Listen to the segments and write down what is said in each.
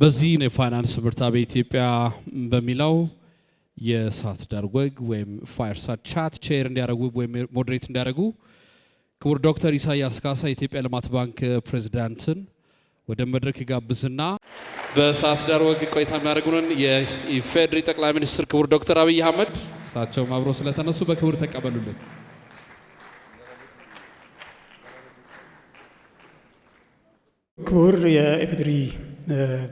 በዚህ የፋይናንስ ምርታ በኢትዮጵያ በሚለው የእሳት ዳር ወግ ወይም ፋየርሳይድ ቻት ቼር እንዲያደርጉ ወይም ሞዴሬት እንዲያደርጉ ክቡር ዶክተር ኢሳያስ ካሳ የኢትዮጵያ ልማት ባንክ ፕሬዝዳንትን ወደ መድረክ ይጋብዝና በእሳት ዳር ወግ ቆይታ የሚያደርጉንን የኢፌዴሪ ጠቅላይ ሚኒስትር ክቡር ዶክተር አብይ አህመድ እሳቸውም አብረው ስለተነሱ በክብር ተቀበሉልን። ክቡር የኢፌዴሪ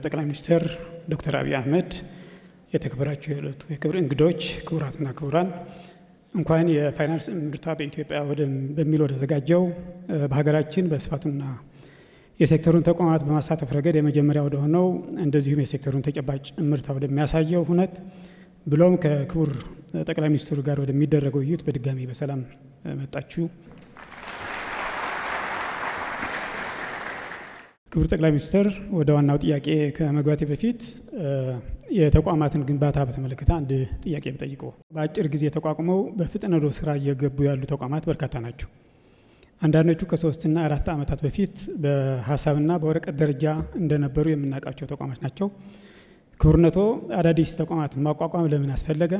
ጠቅላይ ሚኒስትር ዶክተር አብይ አህመድ፣ የተከበራችሁ የዕለቱ የክብር እንግዶች፣ ክቡራትና ክቡራን፣ እንኳን የፋይናንስ ምርታ በኢትዮጵያ በሚል ወደ ተዘጋጀው በሀገራችን በስፋቱና የሴክተሩን ተቋማት በማሳተፍ ረገድ የመጀመሪያ ወደ ሆነው እንደዚሁም የሴክተሩን ተጨባጭ ምርታ ወደሚያሳየው ሁነት ብሎም ከክቡር ጠቅላይ ሚኒስትሩ ጋር ወደሚደረገው ውይይት በድጋሚ በሰላም መጣችሁ። ክቡር ጠቅላይ ሚኒስትር፣ ወደ ዋናው ጥያቄ ከመግባቴ በፊት የተቋማትን ግንባታ በተመለከተ አንድ ጥያቄ ብጠይቆ። በአጭር ጊዜ ተቋቁመው በፍጥነት ወደ ስራ እየገቡ ያሉ ተቋማት በርካታ ናቸው። አንዳንዶቹ ከ3 እና 4 ዓመታት በፊት በሀሳብና በወረቀት ደረጃ እንደነበሩ የምናውቃቸው ተቋማት ናቸው። ክቡርነቶ አዳዲስ ተቋማት ማቋቋም ለምን አስፈለገ?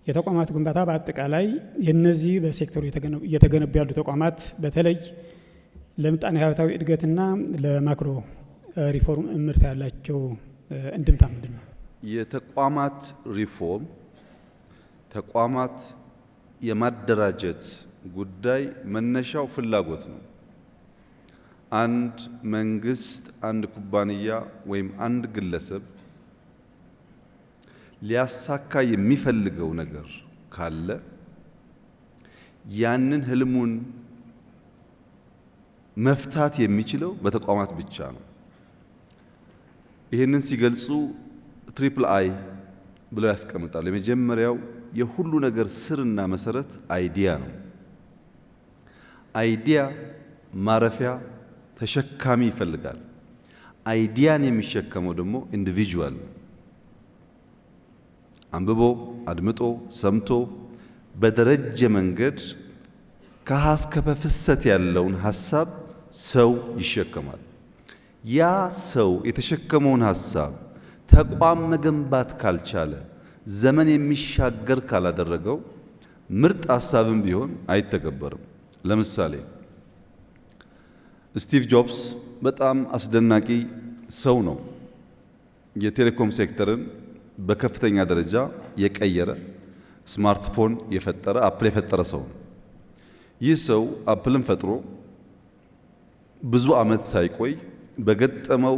የተቋማት ግንባታ በአጠቃላይ የነዚህ በሴክተሩ እየተገነቡ ያሉ ተቋማት በተለይ ለምጣኔ ሀብታዊ እድገትና ለማክሮ ሪፎርም እምርታ ያላቸው እንድምታ ምንድን ነው? የተቋማት ሪፎርም ተቋማት የማደራጀት ጉዳይ መነሻው ፍላጎት ነው። አንድ መንግስት፣ አንድ ኩባንያ ወይም አንድ ግለሰብ ሊያሳካ የሚፈልገው ነገር ካለ ያንን ህልሙን መፍታት የሚችለው በተቋማት ብቻ ነው። ይህንን ሲገልጹ ትሪፕል አይ ብለው ያስቀምጣሉ። የመጀመሪያው የሁሉ ነገር ስርና መሰረት አይዲያ ነው። አይዲያ ማረፊያ ተሸካሚ ይፈልጋል። አይዲያን የሚሸከመው ደግሞ ኢንዲቪጁዋል አንብቦ አድምጦ ሰምቶ በደረጀ መንገድ ከሀስከፈ ፍሰት ያለውን ሀሳብ ሰው ይሸከማል። ያ ሰው የተሸከመውን ሀሳብ ተቋም መገንባት ካልቻለ፣ ዘመን የሚሻገር ካላደረገው ምርጥ ሀሳብም ቢሆን አይተገበርም። ለምሳሌ ስቲቭ ጆብስ በጣም አስደናቂ ሰው ነው። የቴሌኮም ሴክተርን በከፍተኛ ደረጃ የቀየረ፣ ስማርትፎን የፈጠረ፣ አፕል የፈጠረ ሰው ነው። ይህ ሰው አፕልን ፈጥሮ ብዙ ዓመት ሳይቆይ በገጠመው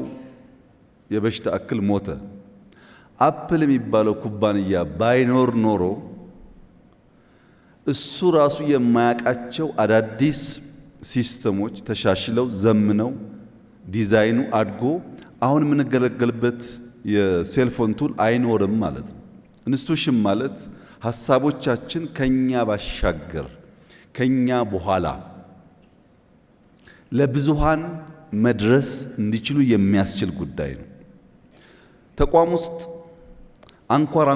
የበሽታ እክል ሞተ። አፕል የሚባለው ኩባንያ ባይኖር ኖሮ እሱ ራሱ የማያውቃቸው አዳዲስ ሲስተሞች ተሻሽለው ዘምነው ዲዛይኑ አድጎ አሁን የምንገለገልበት የሴልፎን ቱል አይኖርም ማለት ነው። ኢንስቲትዩሽን ማለት ሀሳቦቻችን ከኛ ባሻገር ከኛ በኋላ ለብዙሃን መድረስ እንዲችሉ የሚያስችል ጉዳይ ነው። ተቋም ውስጥ አንኳር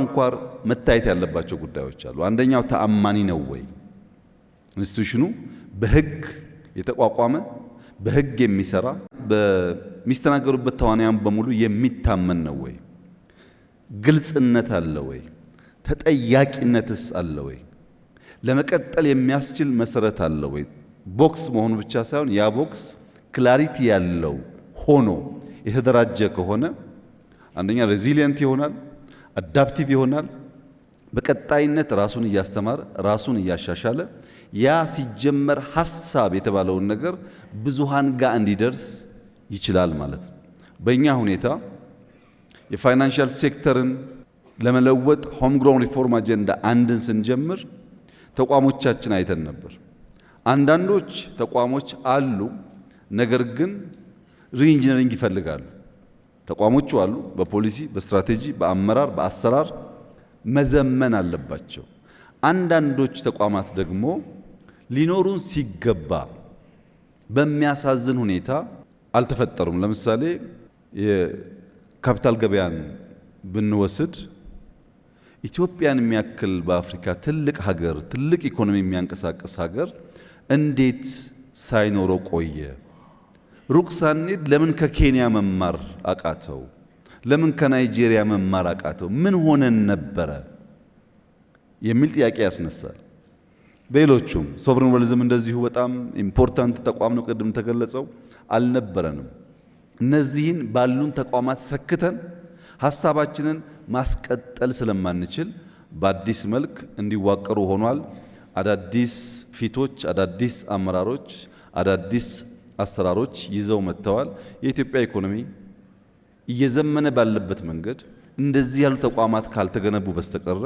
መታየት ያለባቸው ጉዳዮች አሉ። አንደኛው ተአማኒ ነው ወይ? ኢንስቲትዩሽኑ በሕግ የተቋቋመ በሕግ የሚሰራ በሚስተናገሩበት ተዋናያን በሙሉ የሚታመን ነው ወይ? ግልጽነት አለ ወይ? ተጠያቂነትስ አለ ወይ? ለመቀጠል የሚያስችል መሰረት አለ ወይ? ቦክስ መሆኑ ብቻ ሳይሆን ያ ቦክስ ክላሪቲ ያለው ሆኖ የተደራጀ ከሆነ አንደኛ ሬዚሊየንት ይሆናል፣ አዳፕቲቭ ይሆናል። በቀጣይነት ራሱን እያስተማረ ራሱን እያሻሻለ ያ ሲጀመር ሐሳብ የተባለውን ነገር ብዙሃን ጋር እንዲደርስ ይችላል ማለት ነው። በእኛ ሁኔታ የፋይናንሻል ሴክተርን ለመለወጥ ሆም ግሮውን ሪፎርም አጀንዳ አንድን ስንጀምር ተቋሞቻችን አይተን ነበር። አንዳንዶች ተቋሞች አሉ፣ ነገር ግን ሪኢንጂነሪንግ ይፈልጋሉ። ተቋሞቹ አሉ፣ በፖሊሲ በስትራቴጂ በአመራር በአሰራር መዘመን አለባቸው። አንዳንዶች ተቋማት ደግሞ ሊኖሩን ሲገባ በሚያሳዝን ሁኔታ አልተፈጠሩም። ለምሳሌ የካፒታል ገበያን ብንወስድ ኢትዮጵያን የሚያክል በአፍሪካ ትልቅ ሀገር፣ ትልቅ ኢኮኖሚ የሚያንቀሳቅስ ሀገር እንዴት ሳይኖረው ቆየ? ሩቅ ሳንሄድ ለምን ከኬንያ መማር አቃተው? ለምን ከናይጄሪያ መማር አቃተው? ምን ሆነን ነበረ የሚል ጥያቄ ያስነሳል። በሌሎቹም ሶቨሬን ዌልዝም እንደዚሁ በጣም ኢምፖርታንት ተቋም ነው። ቅድም ተገለጸው አልነበረንም። እነዚህን ባሉን ተቋማት ሰክተን ሐሳባችንን ማስቀጠል ስለማንችል በአዲስ መልክ እንዲዋቀሩ ሆኗል። አዳዲስ ፊቶች፣ አዳዲስ አመራሮች፣ አዳዲስ አሰራሮች ይዘው መጥተዋል። የኢትዮጵያ ኢኮኖሚ እየዘመነ ባለበት መንገድ እንደዚህ ያሉ ተቋማት ካልተገነቡ በስተቀረ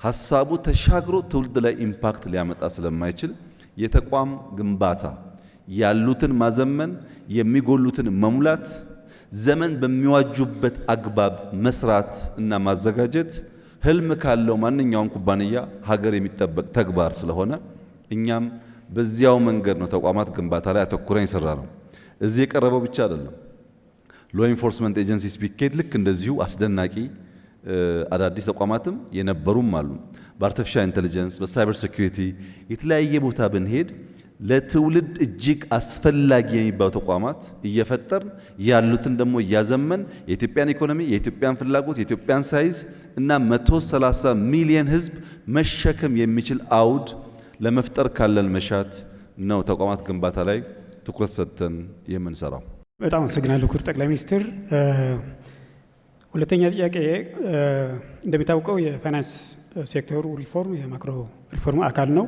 ሐሳቡ ተሻግሮ ትውልድ ላይ ኢምፓክት ሊያመጣ ስለማይችል የተቋም ግንባታ ያሉትን ማዘመን፣ የሚጎሉትን መሙላት፣ ዘመን በሚዋጁበት አግባብ መስራት እና ማዘጋጀት ህልም ካለው ማንኛውም ኩባንያ ሀገር የሚጠበቅ ተግባር ስለሆነ እኛም በዚያው መንገድ ነው ተቋማት ግንባታ ላይ አተኩረን የሰራ ነው። እዚህ የቀረበው ብቻ አይደለም። ሎ ኢንፎርስመንት ኤጀንሲስ ቢኬድ ልክ እንደዚሁ አስደናቂ አዳዲስ ተቋማትም የነበሩም አሉ። በአርቲፊሻል ኢንተለጀንስ፣ በሳይበር ሴኩሪቲ የተለያየ ቦታ ብንሄድ ለትውልድ እጅግ አስፈላጊ የሚባሉ ተቋማት እየፈጠርን ያሉትን ደግሞ እያዘመን የኢትዮጵያን ኢኮኖሚ፣ የኢትዮጵያን ፍላጎት፣ የኢትዮጵያን ሳይዝ እና 130 ሚሊዮን ህዝብ መሸከም የሚችል አውድ ለመፍጠር ካለን መሻት ነው ተቋማት ግንባታ ላይ ትኩረት ሰጥተን የምንሰራው። በጣም አመሰግናለሁ ክቡር ጠቅላይ ሚኒስትር። ሁለተኛ ጥያቄ እንደሚታወቀው የፋይናንስ ሴክተሩ ሪፎርም የማክሮ ሪፎርም አካል ነው።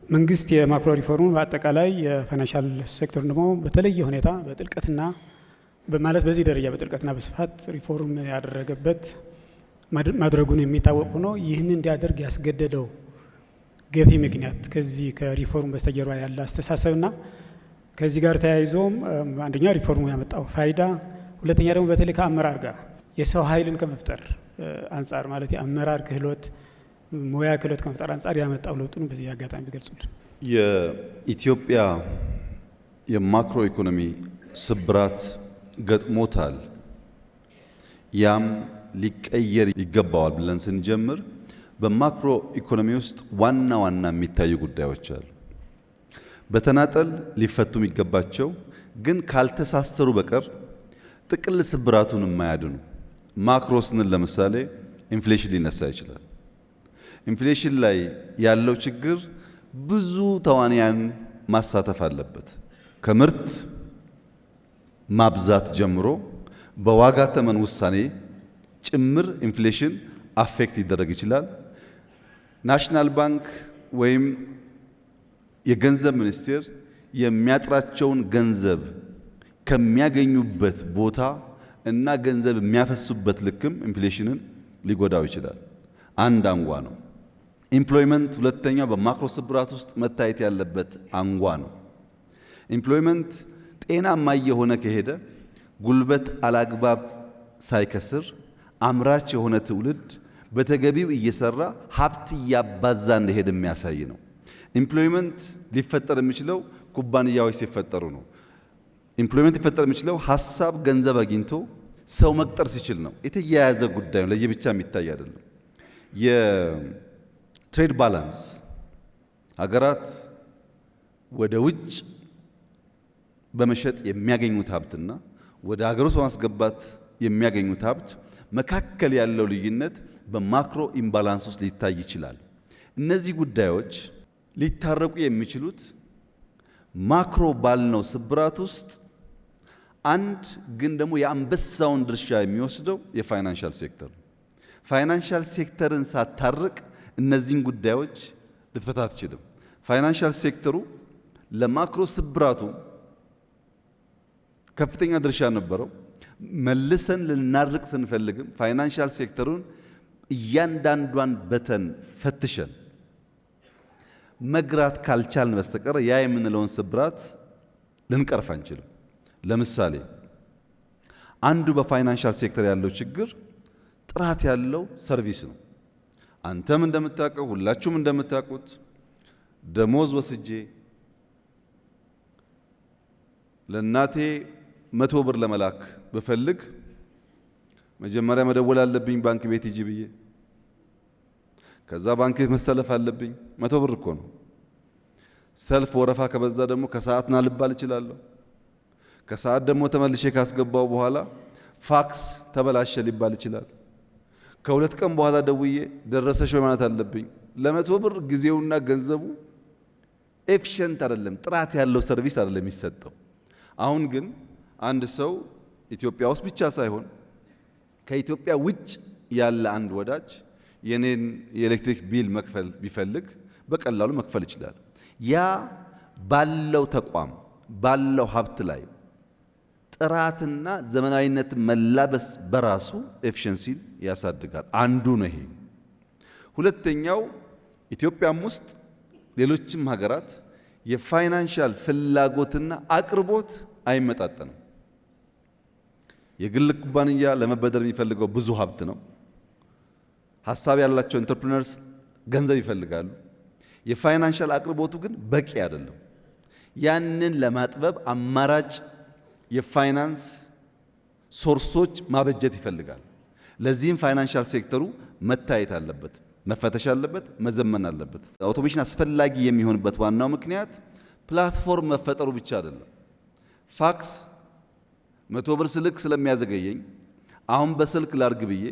መንግስት የማክሮ ሪፎርሙን በአጠቃላይ የፋይናንሻል ሴክተሩን ደግሞ በተለየ ሁኔታ በጥልቀትና በማለት በዚህ ደረጃ በጥልቀትና በስፋት ሪፎርም ያደረገበት ማድረጉን የሚታወቅ ሆኖ ይህንን እንዲያደርግ ያስገደደው ገፊ ምክንያት ከዚህ ከሪፎርም በስተጀርባ ያለ አስተሳሰብና ከዚህ ጋር ተያይዞም አንደኛ ሪፎርሙ ያመጣው ፋይዳ፣ ሁለተኛ ደግሞ በተለይ ከአመራር ጋር የሰው ኃይልን ከመፍጠር አንጻር ማለት የአመራር ክህሎት ሙያ ክህሎት ከመፍጠር አንጻር ያመጣው ለውጡን በዚህ አጋጣሚ ቢገልጹልን። የኢትዮጵያ የማክሮ ኢኮኖሚ ስብራት ገጥሞታል። ያም ሊቀየር ይገባዋል ብለን ስንጀምር በማክሮ ኢኮኖሚ ውስጥ ዋና ዋና የሚታዩ ጉዳዮች አሉ። በተናጠል ሊፈቱ የሚገባቸው ግን ካልተሳሰሩ በቀር ጥቅል ስብራቱን የማያድኑ ማክሮ ስንል ለምሳሌ ኢንፍሌሽን ሊነሳ ይችላል። ኢንፍሌሽን ላይ ያለው ችግር ብዙ ተዋንያን ማሳተፍ አለበት። ከምርት ማብዛት ጀምሮ በዋጋ ተመን ውሳኔ ጭምር ኢንፍሌሽን አፌክት ሊደረግ ይችላል። ናሽናል ባንክ ወይም የገንዘብ ሚኒስቴር የሚያጥራቸውን ገንዘብ ከሚያገኙበት ቦታ እና ገንዘብ የሚያፈሱበት ልክም ኢንፍሌሽንን ሊጎዳው ይችላል። አንድ አንጓ ነው። ኢምፕሎይመንት ሁለተኛው በማክሮ ስብራት ውስጥ መታየት ያለበት አንጓ ነው። ኢምፕሎይመንት ጤናማ የሆነ ከሄደ ጉልበት አላግባብ ሳይከስር አምራች የሆነ ትውልድ በተገቢው እየሰራ ሀብት እያባዛ እንደሄደ የሚያሳይ ነው። ኢምፕሎይመንት ሊፈጠር የሚችለው ኩባንያዎች ሲፈጠሩ ነው። ኢምፕሎይመንት ሊፈጠር የሚችለው ሀሳብ ገንዘብ አግኝቶ ሰው መቅጠር ሲችል ነው። የተያያዘ ጉዳይ ነው፣ ለየብቻ የሚታይ አይደለም። የትሬድ ባላንስ ሀገራት ወደ ውጭ በመሸጥ የሚያገኙት ሀብትና ወደ ሀገር ውስጥ በማስገባት የሚያገኙት ሀብት መካከል ያለው ልዩነት በማክሮ ኢምባላንስ ውስጥ ሊታይ ይችላል። እነዚህ ጉዳዮች ሊታረቁ የሚችሉት ማክሮ ባልነው ስብራት ውስጥ አንድ ግን ደግሞ የአንበሳውን ድርሻ የሚወስደው የፋይናንሻል ሴክተር ነው። ፋይናንሻል ሴክተርን ሳታርቅ እነዚህን ጉዳዮች ልትፈታ አትችልም። ፋይናንሻል ሴክተሩ ለማክሮ ስብራቱ ከፍተኛ ድርሻ ነበረው። መልሰን ልናርቅ ስንፈልግም ፋይናንሻል ሴክተሩን እያንዳንዷን በተን ፈትሸን መግራት ካልቻልን በስተቀር ያ የምንለውን ስብራት ልንቀርፍ አንችልም። ለምሳሌ አንዱ በፋይናንሻል ሴክተር ያለው ችግር ጥራት ያለው ሰርቪስ ነው። አንተም እንደምታውቀው ሁላችሁም እንደምታውቁት ደሞዝ ወስጄ ለእናቴ 100 ብር ለመላክ ብፈልግ መጀመሪያ መደወል አለብኝ ባንክ ቤት ሂጂ ብዬ። ከዛ ባንክ ቤት መሰለፍ አለብኝ። 100 ብር እኮ ነው። ሰልፍ ወረፋ ከበዛ ደግሞ ከሰዓት ና ልባል እችላለሁ። ከሰዓት ደግሞ ተመልሼ ካስገባው በኋላ ፋክስ ተበላሸ ሊባል ይችላል። ከሁለት ቀን በኋላ ደውዬ ደረሰሽ ማለት አለብኝ። ለ100 ብር ጊዜውና ገንዘቡ ኤፊሽንት አይደለም፣ ጥራት ያለው ሰርቪስ አይደለም የሚሰጠው። አሁን ግን አንድ ሰው ኢትዮጵያ ውስጥ ብቻ ሳይሆን ከኢትዮጵያ ውጭ ያለ አንድ ወዳጅ የኔን የኤሌክትሪክ ቢል መክፈል ቢፈልግ በቀላሉ መክፈል ይችላል። ያ ባለው ተቋም ባለው ሀብት ላይ ጥራትና ዘመናዊነት መላበስ በራሱ ኤፊሽንሲን ያሳድጋል። አንዱ ነው ይሄ። ሁለተኛው ኢትዮጵያም ውስጥ ሌሎችም ሀገራት የፋይናንሻል ፍላጎትና አቅርቦት አይመጣጠንም። የግል ኩባንያ ለመበደር የሚፈልገው ብዙ ሀብት ነው። ሀሳብ ያላቸው ኢንተርፕሪነርስ ገንዘብ ይፈልጋሉ። የፋይናንሻል አቅርቦቱ ግን በቂ አይደለም። ያንን ለማጥበብ አማራጭ የፋይናንስ ሶርሶች ማበጀት ይፈልጋል። ለዚህም ፋይናንሻል ሴክተሩ መታየት አለበት፣ መፈተሽ አለበት፣ መዘመን አለበት። አውቶሜሽን አስፈላጊ የሚሆንበት ዋናው ምክንያት ፕላትፎርም መፈጠሩ ብቻ አይደለም። ፋክስ 100 ብር ስልክ ስለሚያዘገየኝ አሁን በስልክ ላርግ ብዬ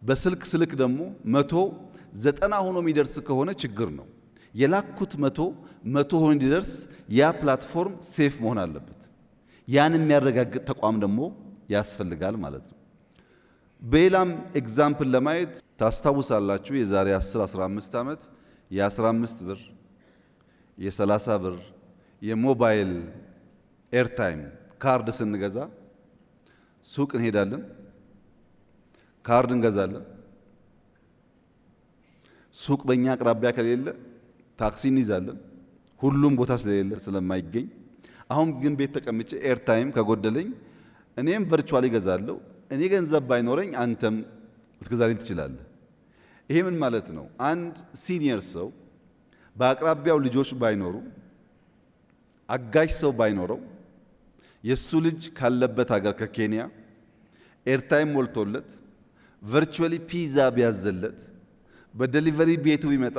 በስልክ ስልክ ደግሞ 190 ሆኖ የሚደርስ ከሆነ ችግር ነው። የላኩት 100 ሆኖ እንዲደርስ ያ ፕላትፎርም ሴፍ መሆን አለበት። ያን የሚያረጋግጥ ተቋም ደግሞ ያስፈልጋል ማለት ነው። በሌላም ኤግዛምፕል ለማየት ታስታውሳላችሁ፣ የዛሬ 10-15 ዓመት የ15 ብር የ30 ብር የሞባይል ኤርታይም ካርድ ስንገዛ ሱቅ እንሄዳለን፣ ካርድ እንገዛለን። ሱቅ በእኛ አቅራቢያ ከሌለ ታክሲ እንይዛለን፣ ሁሉም ቦታ ስለሌለ ስለማይገኝ። አሁን ግን ቤት ተቀምጬ ኤርታይም ከጎደለኝ እኔም ቨርቹዋሊ ገዛለሁ። እኔ ገንዘብ ባይኖረኝ አንተም ልትገዛልኝ ትችላለህ። ይሄ ምን ማለት ነው? አንድ ሲኒየር ሰው በአቅራቢያው ልጆች ባይኖሩ፣ አጋዥ ሰው ባይኖረው፣ የሱ ልጅ ካለበት ሀገር ከኬንያ ኤርታይም ሞልቶለት ቨርቹዋሊ ፒዛ ቢያዘለት በዴሊቨሪ ቤቱ ቢመጣ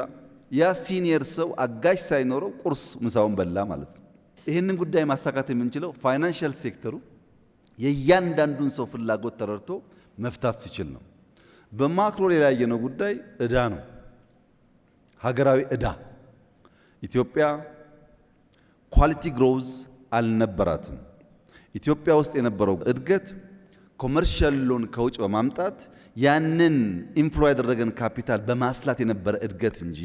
ያ ሲኒየር ሰው አጋዥ ሳይኖረው ቁርስ ምሳውን በላ ማለት ነው። ይህንን ጉዳይ ማሳካት የምንችለው ፋይናንሻል ሴክተሩ የእያንዳንዱን ሰው ፍላጎት ተረድቶ መፍታት ሲችል ነው። በማክሮ ሌላ ያየነው ጉዳይ ዕዳ ነው። ሀገራዊ ዕዳ። ኢትዮጵያ ኳሊቲ ግሮዝ አልነበራትም። ኢትዮጵያ ውስጥ የነበረው እድገት ኮመርሻል ሎን ከውጭ በማምጣት ያንን ኢንፍሎ ያደረገን ካፒታል በማስላት የነበረ እድገት እንጂ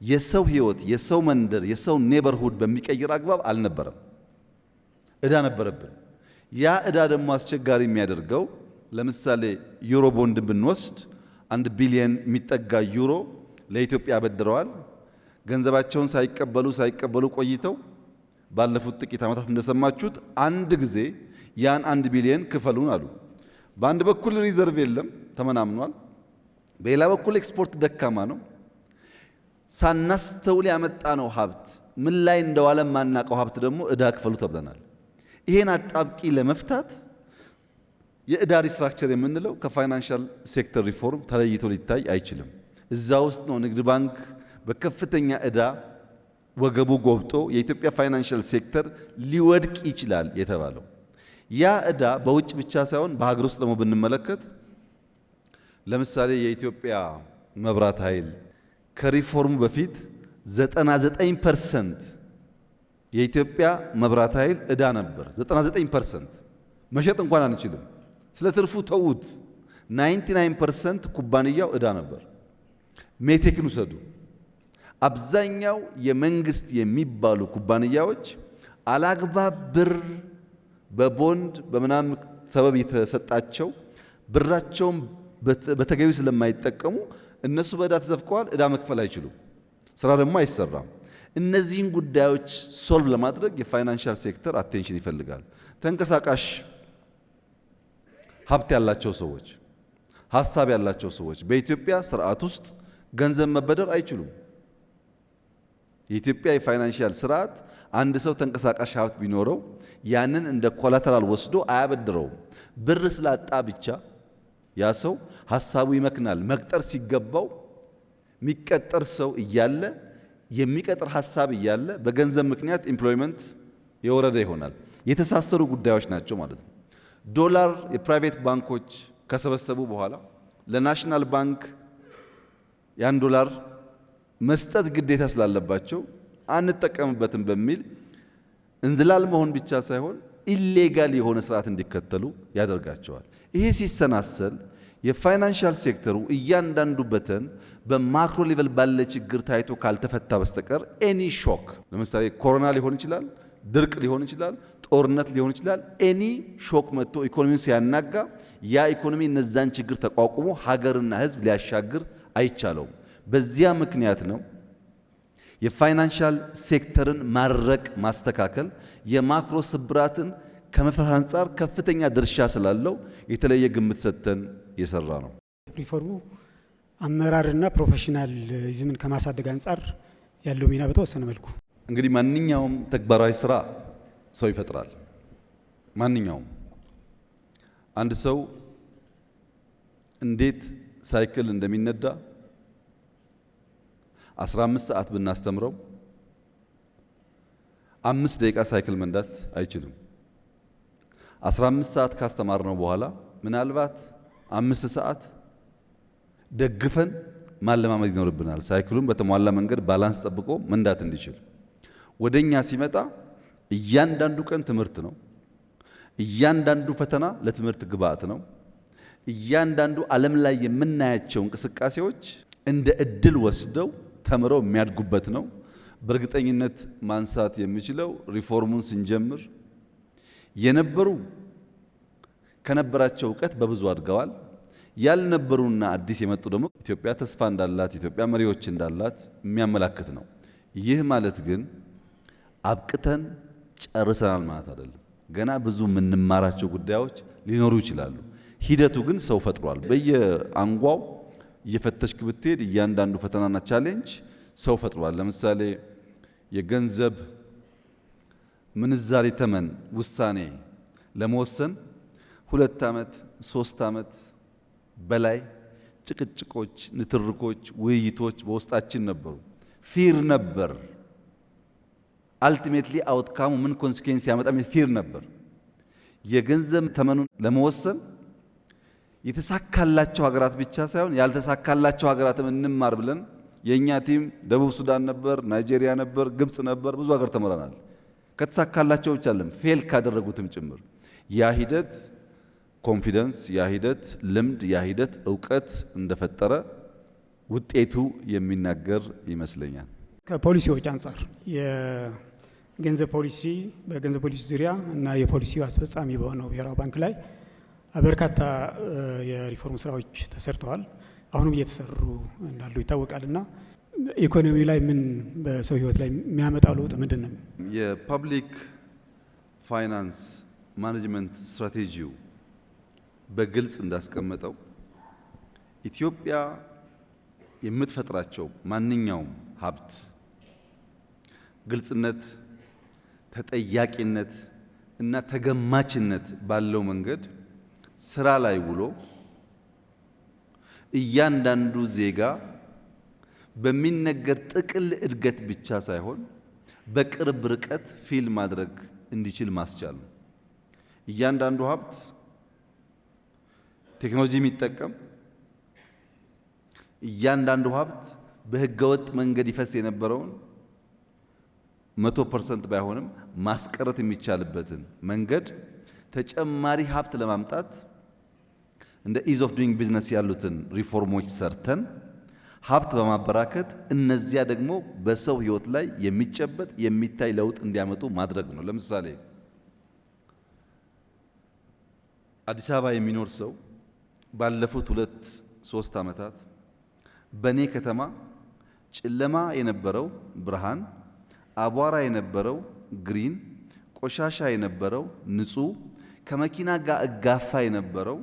የሰው ህይወት፣ የሰው መንደር፣ የሰው ኔበርሁድ በሚቀይር አግባብ አልነበረም። ዕዳ ነበረብን። ያ ዕዳ ደግሞ አስቸጋሪ የሚያደርገው ለምሳሌ ዩሮ ቦንድ ብንወስድ 1 ቢሊዮን የሚጠጋ ዩሮ ለኢትዮጵያ አበድረዋል። ገንዘባቸውን ሳይቀበሉ ቆይተው ባለፉት ጥቂት ዓመታት እንደሰማችሁት አንድ ጊዜ ያን 1 ቢሊዮን ክፈሉን አሉ። በአንድ በኩል ሪዘርቭ የለም ተመናምኗል፣ በሌላ በኩል ኤክስፖርት ደካማ ነው። ሳናስተውል ያመጣነው ሀብት ምን ላይ እንደዋለ ማናቀው ሀብት ደግሞ ዕዳ ክፈሉ ተብለናል። ይሄን አጣብቂ ለመፍታት የዕዳ ሪስትራክቸር የምንለው ከፋይናንሻል ሴክተር ሪፎርም ተለይቶ ሊታይ አይችልም። እዛ ውስጥ ነው ንግድ ባንክ በከፍተኛ ዕዳ ወገቡ ጎብጦ የኢትዮጵያ ፋይናንሻል ሴክተር ሊወድቅ ይችላል የተባለው። ያ ዕዳ በውጭ ብቻ ሳይሆን በሀገር ውስጥ ደግሞ ብንመለከት ለምሳሌ የኢትዮጵያ መብራት ኃይል ከሪፎርሙ በፊት 99% የኢትዮጵያ መብራት ኃይል ዕዳ ነበር። 99% መሸጥ እንኳን አንችልም። ስለ ትርፉ ተውት። 99% ኩባንያው ዕዳ ነበር። ሜቴክን ውሰዱ። አብዛኛው የመንግስት የሚባሉ ኩባንያዎች አላግባብ ብር በቦንድ በምናም ሰበብ የተሰጣቸው ብራቸውን በተገቢ ስለማይጠቀሙ እነሱ በዕዳ ተዘፍቀዋል። ዕዳ መክፈል አይችሉም። ስራ ደግሞ አይሰራም። እነዚህን ጉዳዮች ሶልቭ ለማድረግ የፋይናንሻል ሴክተር አቴንሽን ይፈልጋል። ተንቀሳቃሽ ሀብት ያላቸው ሰዎች፣ ሀሳብ ያላቸው ሰዎች በኢትዮጵያ ስርዓት ውስጥ ገንዘብ መበደር አይችሉም። የኢትዮጵያ የፋይናንሻል ስርዓት አንድ ሰው ተንቀሳቃሽ ሀብት ቢኖረው ያንን እንደ ኮላተራል ወስዶ አያበድረውም። ብር ስላጣ ብቻ ያ ሰው ሀሳቡ ይመክናል። መቅጠር ሲገባው የሚቀጠር ሰው እያለ የሚቀጥር ሀሳብ እያለ በገንዘብ ምክንያት ኤምፕሎይመንት የወረደ ይሆናል። የተሳሰሩ ጉዳዮች ናቸው ማለት ነው። ዶላር የፕራይቬት ባንኮች ከሰበሰቡ በኋላ ለናሽናል ባንክ ያን ዶላር መስጠት ግዴታ ስላለባቸው አንጠቀምበትም በሚል እንዝላል መሆን ብቻ ሳይሆን ኢሌጋል የሆነ ስርዓት እንዲከተሉ ያደርጋቸዋል። ይሄ ሲሰናሰል የፋይናንሻል ሴክተሩ እያንዳንዱ በተን በማክሮ ሌቨል ባለ ችግር ታይቶ ካልተፈታ በስተቀር ኤኒ ሾክ፣ ለምሳሌ ኮሮና ሊሆን ይችላል፣ ድርቅ ሊሆን ይችላል፣ ጦርነት ሊሆን ይችላል። ኤኒ ሾክ መጥቶ ኢኮኖሚውን ሲያናጋ ያ ኢኮኖሚ እነዛን ችግር ተቋቁሞ ሀገርና ሕዝብ ሊያሻግር አይቻለውም። በዚያ ምክንያት ነው የፋይናንሻል ሴክተርን ማረቅ ማስተካከል የማክሮ ስብራትን ከመፍታት አንጻር ከፍተኛ ድርሻ ስላለው የተለየ ግምት ሰጥተን የሰራ ነው። ሪፎርሙ አመራርና ፕሮፌሽናሊዝምን ከማሳደግ አንጻር ያለው ሚና በተወሰነ መልኩ እንግዲህ ማንኛውም ተግባራዊ ስራ ሰው ይፈጥራል። ማንኛውም አንድ ሰው እንዴት ሳይክል እንደሚነዳ 15 ሰዓት ብናስተምረው 5 ደቂቃ ሳይክል መንዳት አይችልም። 15 ሰዓት ካስተማርነው በኋላ ምናልባት 5 ሰዓት ደግፈን ማለማመድ ይኖርብናል። ሳይክሉን በተሟላ መንገድ ባላንስ ጠብቆ መንዳት እንዲችል። ወደኛ ሲመጣ እያንዳንዱ ቀን ትምህርት ነው። እያንዳንዱ ፈተና ለትምህርት ግብዓት ነው። እያንዳንዱ ዓለም ላይ የምናያቸው እንቅስቃሴዎች እንደ እድል ወስደው ተምረው የሚያድጉበት ነው። በእርግጠኝነት ማንሳት የሚችለው ሪፎርሙን ስንጀምር የነበሩ ከነበራቸው እውቀት በብዙ አድገዋል። ያልነበሩና አዲስ የመጡ ደግሞ ኢትዮጵያ ተስፋ እንዳላት፣ ኢትዮጵያ መሪዎች እንዳላት የሚያመላክት ነው። ይህ ማለት ግን አብቅተን ጨርሰናል ማለት አይደለም። ገና ብዙ የምንማራቸው ጉዳዮች ሊኖሩ ይችላሉ። ሂደቱ ግን ሰው ፈጥሯል። በየአንጓው እየፈተሽክ ብትሄድ እያንዳንዱ ፈተናና ቻሌንጅ ሰው ፈጥሯል። ለምሳሌ የገንዘብ ምንዛሪ ተመን ውሳኔ ለመወሰን 2 ዓመት 3 ዓመት በላይ ጭቅጭቆች፣ ንትርኮች፣ ውይይቶች በውስጣችን ነበሩ። ፊር ነበር። አልቲሜትሊ አውትካሙ ምን ኮንሲኩዌንስ ያመጣ ፊር ነበር። የገንዘብ ተመኑን ለመወሰን የተሳካላቸው ሀገራት ብቻ ሳይሆን ያልተሳካላቸው ሀገራትም እንማር ብለን የኛ ቲም ደቡብ ሱዳን ነበር፣ ናይጄሪያ ነበር፣ ግብጽ ነበር። ብዙ ሀገር ተመረናል። ከተሳካላቸው ብቻ አይደለም ፌል ካደረጉትም ጭምር። ያ ሂደት ኮንፊደንስ፣ ያ ሂደት ልምድ፣ ያ ሂደት እውቀት እንደፈጠረ ውጤቱ የሚናገር ይመስለኛል። ከፖሊሲዎች አንጻር የገንዘብ ፖሊሲ በገንዘብ ፖሊሲ ዙሪያ እና የፖሊሲው አስፈጻሚ በሆነው ብሔራዊ ባንክ ላይ በርካታ የሪፎርም ስራዎች ተሰርተዋል። አሁንም እየተሰሩ እንዳሉ ይታወቃል። እና ኢኮኖሚ ላይ ምን በሰው ህይወት ላይ የሚያመጣው ለውጥ ምንድን ነው? የፐብሊክ ፋይናንስ ማኔጅመንት ስትራቴጂው በግልጽ እንዳስቀመጠው ኢትዮጵያ የምትፈጥራቸው ማንኛውም ሀብት ግልጽነት፣ ተጠያቂነት እና ተገማችነት ባለው መንገድ ስራ ላይ ውሎ እያንዳንዱ ዜጋ በሚነገር ጥቅል እድገት ብቻ ሳይሆን በቅርብ ርቀት ፊል ማድረግ እንዲችል ማስቻል ነው። እያንዳንዱ ሀብት ቴክኖሎጂ የሚጠቀም እያንዳንዱ ሀብት በህገወጥ መንገድ ይፈስ የነበረውን 100% ባይሆንም ማስቀረት የሚቻልበትን መንገድ ተጨማሪ ሀብት ለማምጣት እንደ ኢዝ ኦፍ ዱይንግ ቢዝነስ ያሉትን ሪፎርሞች ሰርተን ሀብት በማበራከት እነዚያ ደግሞ በሰው ህይወት ላይ የሚጨበጥ የሚታይ ለውጥ እንዲያመጡ ማድረግ ነው። ለምሳሌ አዲስ አበባ የሚኖር ሰው ባለፉት 2-3 ዓመታት በኔ ከተማ ጨለማ የነበረው ብርሃን፣ አቧራ የነበረው ግሪን፣ ቆሻሻ የነበረው ንጹህ፣ ከመኪና ጋር እጋፋ የነበረው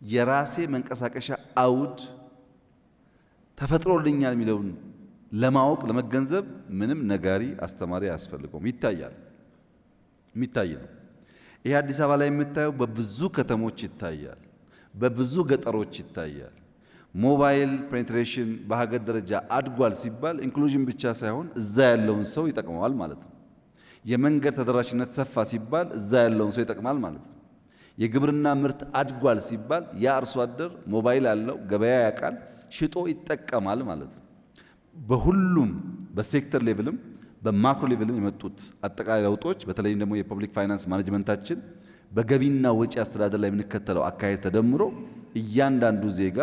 የራሴ መንቀሳቀሻ አውድ ተፈጥሮልኛል የሚለውን ለማወቅ ለመገንዘብ ምንም ነጋሪ አስተማሪ አያስፈልገውም። ይታያል፣ የሚታይ ነው። ይሄ አዲስ አበባ ላይ የምታየው በብዙ ከተሞች ይታያል፣ በብዙ ገጠሮች ይታያል። ሞባይል ፔኔትሬሽን በሀገር ደረጃ አድጓል ሲባል ኢንክሉዥን ብቻ ሳይሆን እዛ ያለውን ሰው ይጠቅመዋል ማለት ነው። የመንገድ ተደራሽነት ሰፋ ሲባል እዛ ያለውን ሰው ይጠቅማል ማለት ነው። የግብርና ምርት አድጓል ሲባል ያ አርሶ አደር ሞባይል አለው፣ ገበያ ያውቃል፣ ሽጦ ይጠቀማል ማለት ነው። በሁሉም በሴክተር ሌቭልም በማክሮ ሌቭልም የመጡት አጠቃላይ ለውጦች በተለይም ደግሞ የፐብሊክ ፋይናንስ ማኔጅመንታችን በገቢና ወጪ አስተዳደር ላይ የምንከተለው አካሄድ ተደምሮ እያንዳንዱ ዜጋ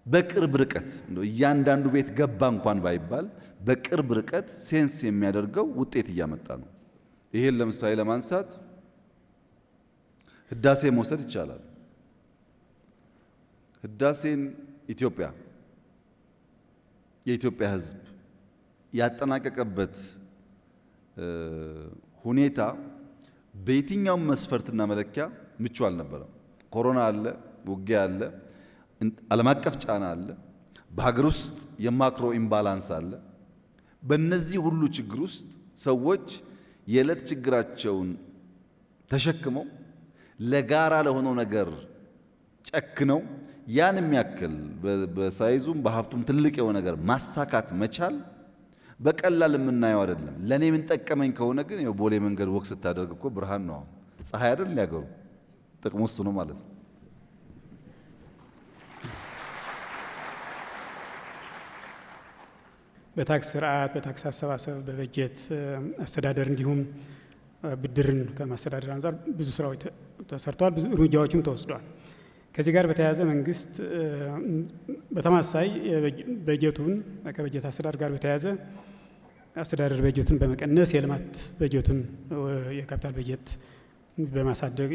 በቅርብ ርቀት እያንዳንዱ ቤት ገባ እንኳን ባይባል በቅርብ ርቀት ሴንስ የሚያደርገው ውጤት እያመጣ ነው። ይሄን ለምሳሌ ለማንሳት ህዳሴ መውሰድ ይቻላል። ህዳሴን የኢትዮጵያ ሕዝብ ያጠናቀቀበት ሁኔታ በየትኛውም መስፈርትና መለኪያ ምቹ አልነበረም። ኮሮና አለ፣ ውጊያ አለ፣ ዓለም አቀፍ ጫና አለ፣ በሀገር ውስጥ የማክሮ ኢምባላንስ አለ። በእነዚህ ሁሉ ችግር ውስጥ ሰዎች የዕለት ችግራቸውን ተሸክመው ለጋራ ለሆነው ነገር ጨክነው ያን የሚያክል በሳይዙም በሀብቱም ትልቅ የሆነ ነገር ማሳካት መቻል በቀላል የምናየው አይደለም። ለኔ ምን ጠቀመኝ ከሆነ ግን ቦሌ መንገድ ወክ ስታደርግ እኮ ብርሃን ነው። ፀሐይ አይደል ያገሩ ጥቅሙ እሱ ነው ማለት ነው። በታክስ ስርዓት፣ በታክስ አሰባሰብ፣ በበጀት አስተዳደር እንዲሁም ብድርን ከማስተዳደር አንጻር ብዙ ስራዎች ተሰርተዋል፣ ብዙ እርምጃዎችም ተወስደዋል። ከዚህ ጋር በተያያዘ መንግስት በተመሳሳይ በጀቱን ከበጀት አስተዳደር ጋር በተያያዘ አስተዳደር በጀቱን በመቀነስ የልማት በጀቱን የካፒታል በጀት በማሳደግ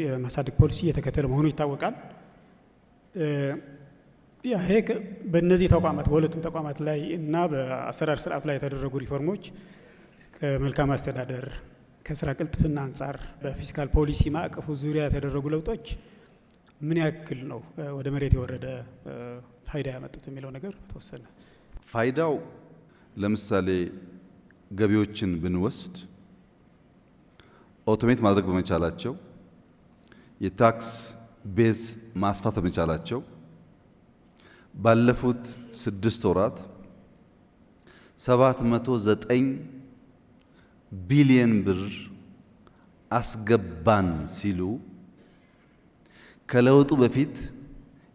ፖሊሲ እየተከተለ መሆኑ ይታወቃል። ይሄ በእነዚህ ተቋማት በሁለቱም ተቋማት ላይ እና በአሰራር ስርዓቱ ላይ የተደረጉ ሪፎርሞች ከመልካም አስተዳደር ከስራ ቅልጥፍና አንጻር በፊስካል ፖሊሲ ማዕቀፉ ዙሪያ የተደረጉ ለውጦች ምን ያክል ነው ወደ መሬት የወረደ ፋይዳ ያመጡት የሚለው ነገር ተወሰነ። ፋይዳው ለምሳሌ ገቢዎችን ብንወስድ ኦቶሜት ማድረግ በመቻላቸው የታክስ ቤዝ ማስፋት በመቻላቸው ባለፉት 6 ወራት 709 ቢሊዮን ብር አስገባን ሲሉ ከለውጡ በፊት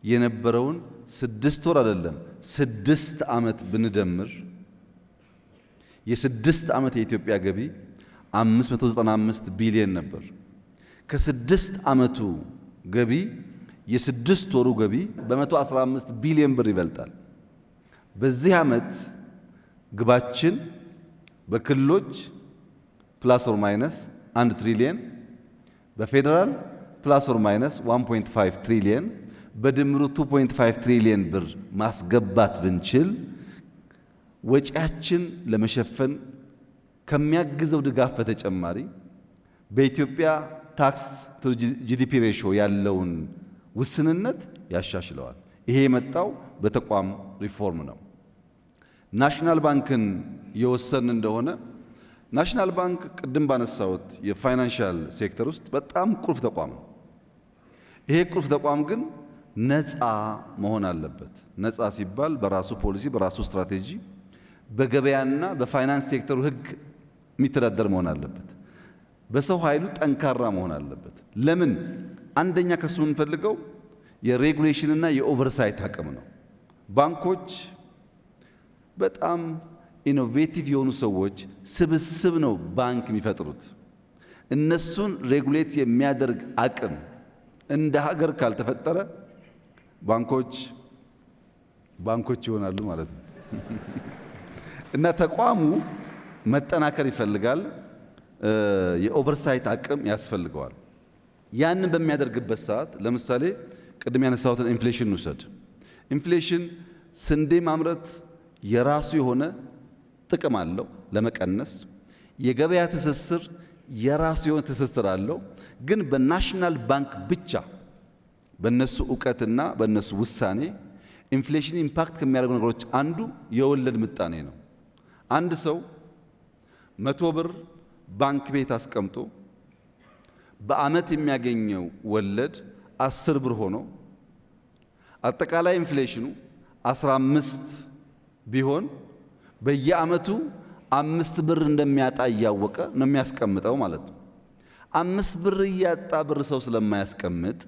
የነበረውን 6 ወር አይደለም 6 ዓመት ብንደምር የ6 ዓመት የኢትዮጵያ ገቢ 595 ቢሊዮን ነበር። ከ6 ዓመቱ ገቢ የ6 ወሩ ገቢ በ115 ቢሊዮን ብር ይበልጣል። በዚህ ዓመት ግባችን በክልሎች ፕላስ ኦር ማይነስ 1 ትሪሊየን በፌደራል ፕላስ ኦር ማይነስ 1.5 ትሪሊየን በድምሩ 2.5 ትሪሊየን ብር ማስገባት ብንችል ወጪያችን ለመሸፈን ከሚያግዘው ድጋፍ በተጨማሪ በኢትዮጵያ ታክስ ቱ ጂዲፒ ሬሾ ያለውን ውስንነት ያሻሽለዋል። ይሄ የመጣው በተቋም ሪፎርም ነው። ናሽናል ባንክን የወሰን እንደሆነ ናሽናል ባንክ ቅድም ባነሳሁት የፋይናንሻል ሴክተር ውስጥ በጣም ቁልፍ ተቋም ነው። ይሄ ቁልፍ ተቋም ግን ነፃ መሆን አለበት። ነፃ ሲባል በራሱ ፖሊሲ፣ በራሱ ስትራቴጂ፣ በገበያና በፋይናንስ ሴክተሩ ሕግ የሚተዳደር መሆን አለበት። በሰው ኃይሉ ጠንካራ መሆን አለበት። ለምን? አንደኛ ከሱ የምንፈልገው የሬጉሌሽንና የኦቨርሳይት አቅም ነው። ባንኮች በጣም ኢኖቬቲቭ የሆኑ ሰዎች ስብስብ ነው ባንክ የሚፈጥሩት። እነሱን ሬጉሌት የሚያደርግ አቅም እንደ ሀገር ካልተፈጠረ ባንኮች ይሆናሉ ማለት ነው። እና ተቋሙ መጠናከር ይፈልጋል። የኦቨርሳይት አቅም ያስፈልገዋል። ያንን በሚያደርግበት ሰዓት ለምሳሌ ቅድም ያነሳሁትን ኢንፍሌሽን ውሰድ። ኢንፍሌሽን ስንዴ ማምረት የራሱ የሆነ ጥቅም አለው ለመቀነስ። የገበያ ትስስር የራሱ የሆነ ትስስር አለው። ግን በናሽናል ባንክ ብቻ በነሱ ዕውቀትና በነሱ ውሳኔ ኢንፍሌሽን ኢምፓክት ከሚያደርጉ ነገሮች አንዱ የወለድ ምጣኔ ነው። አንድ ሰው 100 ብር ባንክ ቤት አስቀምጦ በአመት የሚያገኘው ወለድ 10 ብር ሆኖ አጠቃላይ ኢንፍሌሽኑ 15 ቢሆን በየአመቱ 5 ብር እንደሚያጣ እያወቀ ነው የሚያስቀምጠው ማለት ነው። 5 ብር እያጣ ብር ሰው ስለማያስቀምጥ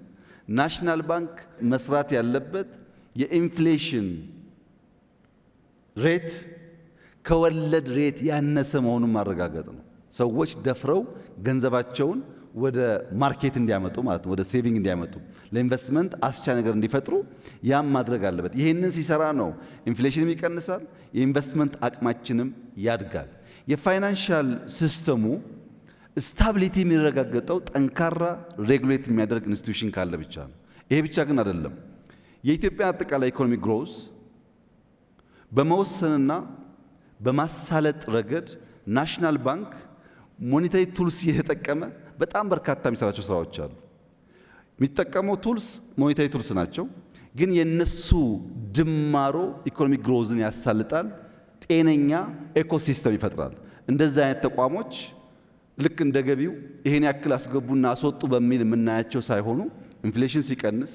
ናሽናል ባንክ መስራት ያለበት የኢንፍሌሽን ሬት ከወለድ ሬት ያነሰ መሆኑን ማረጋገጥ ነው። ሰዎች ደፍረው ገንዘባቸውን ወደ ማርኬት እንዲያመጡ ማለት ነው፣ ወደ ሴቪንግ እንዲያመጡ፣ ለኢንቨስትመንት አስቻይ ነገር እንዲፈጥሩ ያም ማድረግ አለበት። ይሄንን ሲሰራ ነው ኢንፍሌሽንም ይቀንሳል፣ የኢንቨስትመንት አቅማችንም ያድጋል። የፋይናንሻል ሲስተሙ ስታቢሊቲ የሚረጋገጠው ጠንካራ ሬጉሌት የሚያደርግ ኢንስቲትዩሽን ካለ ብቻ ነው። ይሄ ብቻ ግን አይደለም። የኢትዮጵያ አጠቃላይ ኢኮኖሚ ግሮዝ በመወሰንና በማሳለጥ ረገድ ናሽናል ባንክ ሞኔታሪ ቱልስ እየተጠቀመ በጣም በርካታ የሚሰራቸው ስራዎች አሉ። የሚጠቀመው ቱልስ ሞኔታሪ ቱልስ ናቸው፣ ግን የነሱ ድማሮ ኢኮኖሚ ግሮዝን ያሳልጣል፣ ጤነኛ ኢኮሲስተም ይፈጥራል። እንደዚህ አይነት ተቋሞች ልክ እንደ ገቢው ይሄን ያክል አስገቡና አስወጡ በሚል የምናያቸው ሳይሆኑ ኢንፍሌሽን ሲቀንስ፣